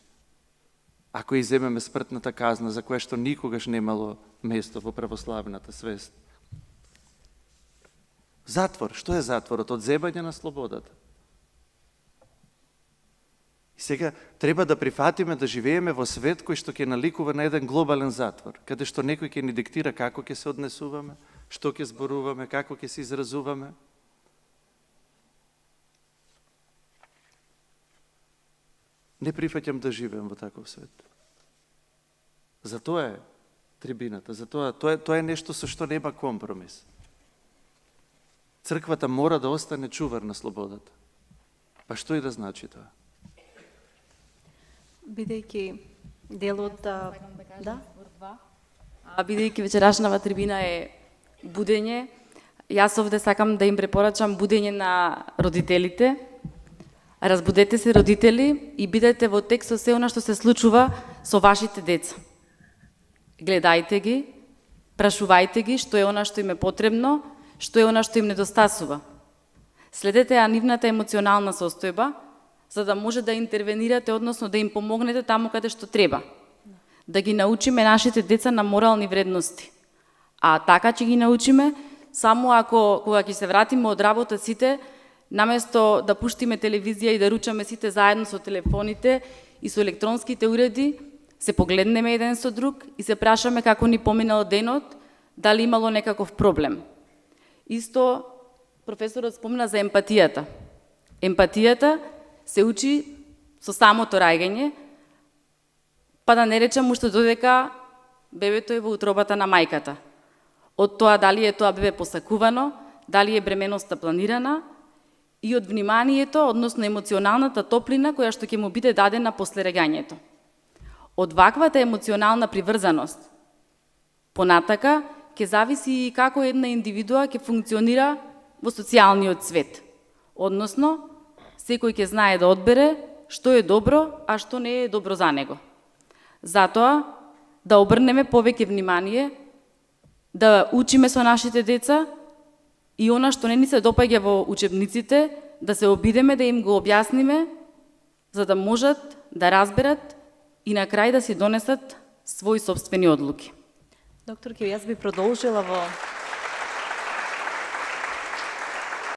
Ако иземеме смртната казна, за која што никогаш немало место во православната свест. Затвор. Што е затворот? Одземање на слободата. И сега треба да прифатиме да живееме во свет кој што ќе наликува на еден глобален затвор, каде што некој ќе ни диктира како ќе се однесуваме, што ќе зборуваме, како ќе се изразуваме. Не прифаќам да живеем во таков свет. Затоа е трибината, тоа е нешто со што нема компромис. Црквата мора да остане чувар на слободата. Па што и да значи тоа? Бидејќи делот да. Бидејќи вечерашнава трибина е будење, јас овде сакам да им препорачам будење на родителите. Разбудете се, родители, и бидете во текст со се она што се случува со вашите деца. Гледајте ги, прашувајте ги што е она што им е потребно, што е она што им недостасува. Следете ја нивната емоционална состојба, за да може да интервенирате, односно да им помогнете таму каде што треба. Да ги научиме нашите деца на морални вредности. А така ќе ги научиме само ако, кога ќе се вратиме од работа сите, наместо да пуштиме телевизија и да ручаме сите заедно со телефоните и со електронските уреди, се погледнеме еден со друг и се прашаме како ни поминал денот, дали имало некаков проблем. Исто, професорот спомна за емпатијата. Емпатијата се учи со самото раѓање, па да не речам уште додека бебето е во утробата на мајката. Од тоа дали е тоа бебе посакувано, дали е бременоста планирана и од вниманието, односно емоционалната топлина која што ќе му биде дадена после раѓањето. Од ваквата емоционална приврзаност понатака ќе зависи и како една индивидуа ќе функционира во социјалниот свет. Односно, секој ќе знае да одбере што е добро, а што не е добро за него. Затоа, да обрнеме повеќе внимание, да учиме со нашите деца и она што не ни се допаѓа во учебниците, да се обидеме да им го објасниме, за да можат да разберат и на крај да си донесат своји сопствени одлуки. Доктор, јас би продолжила во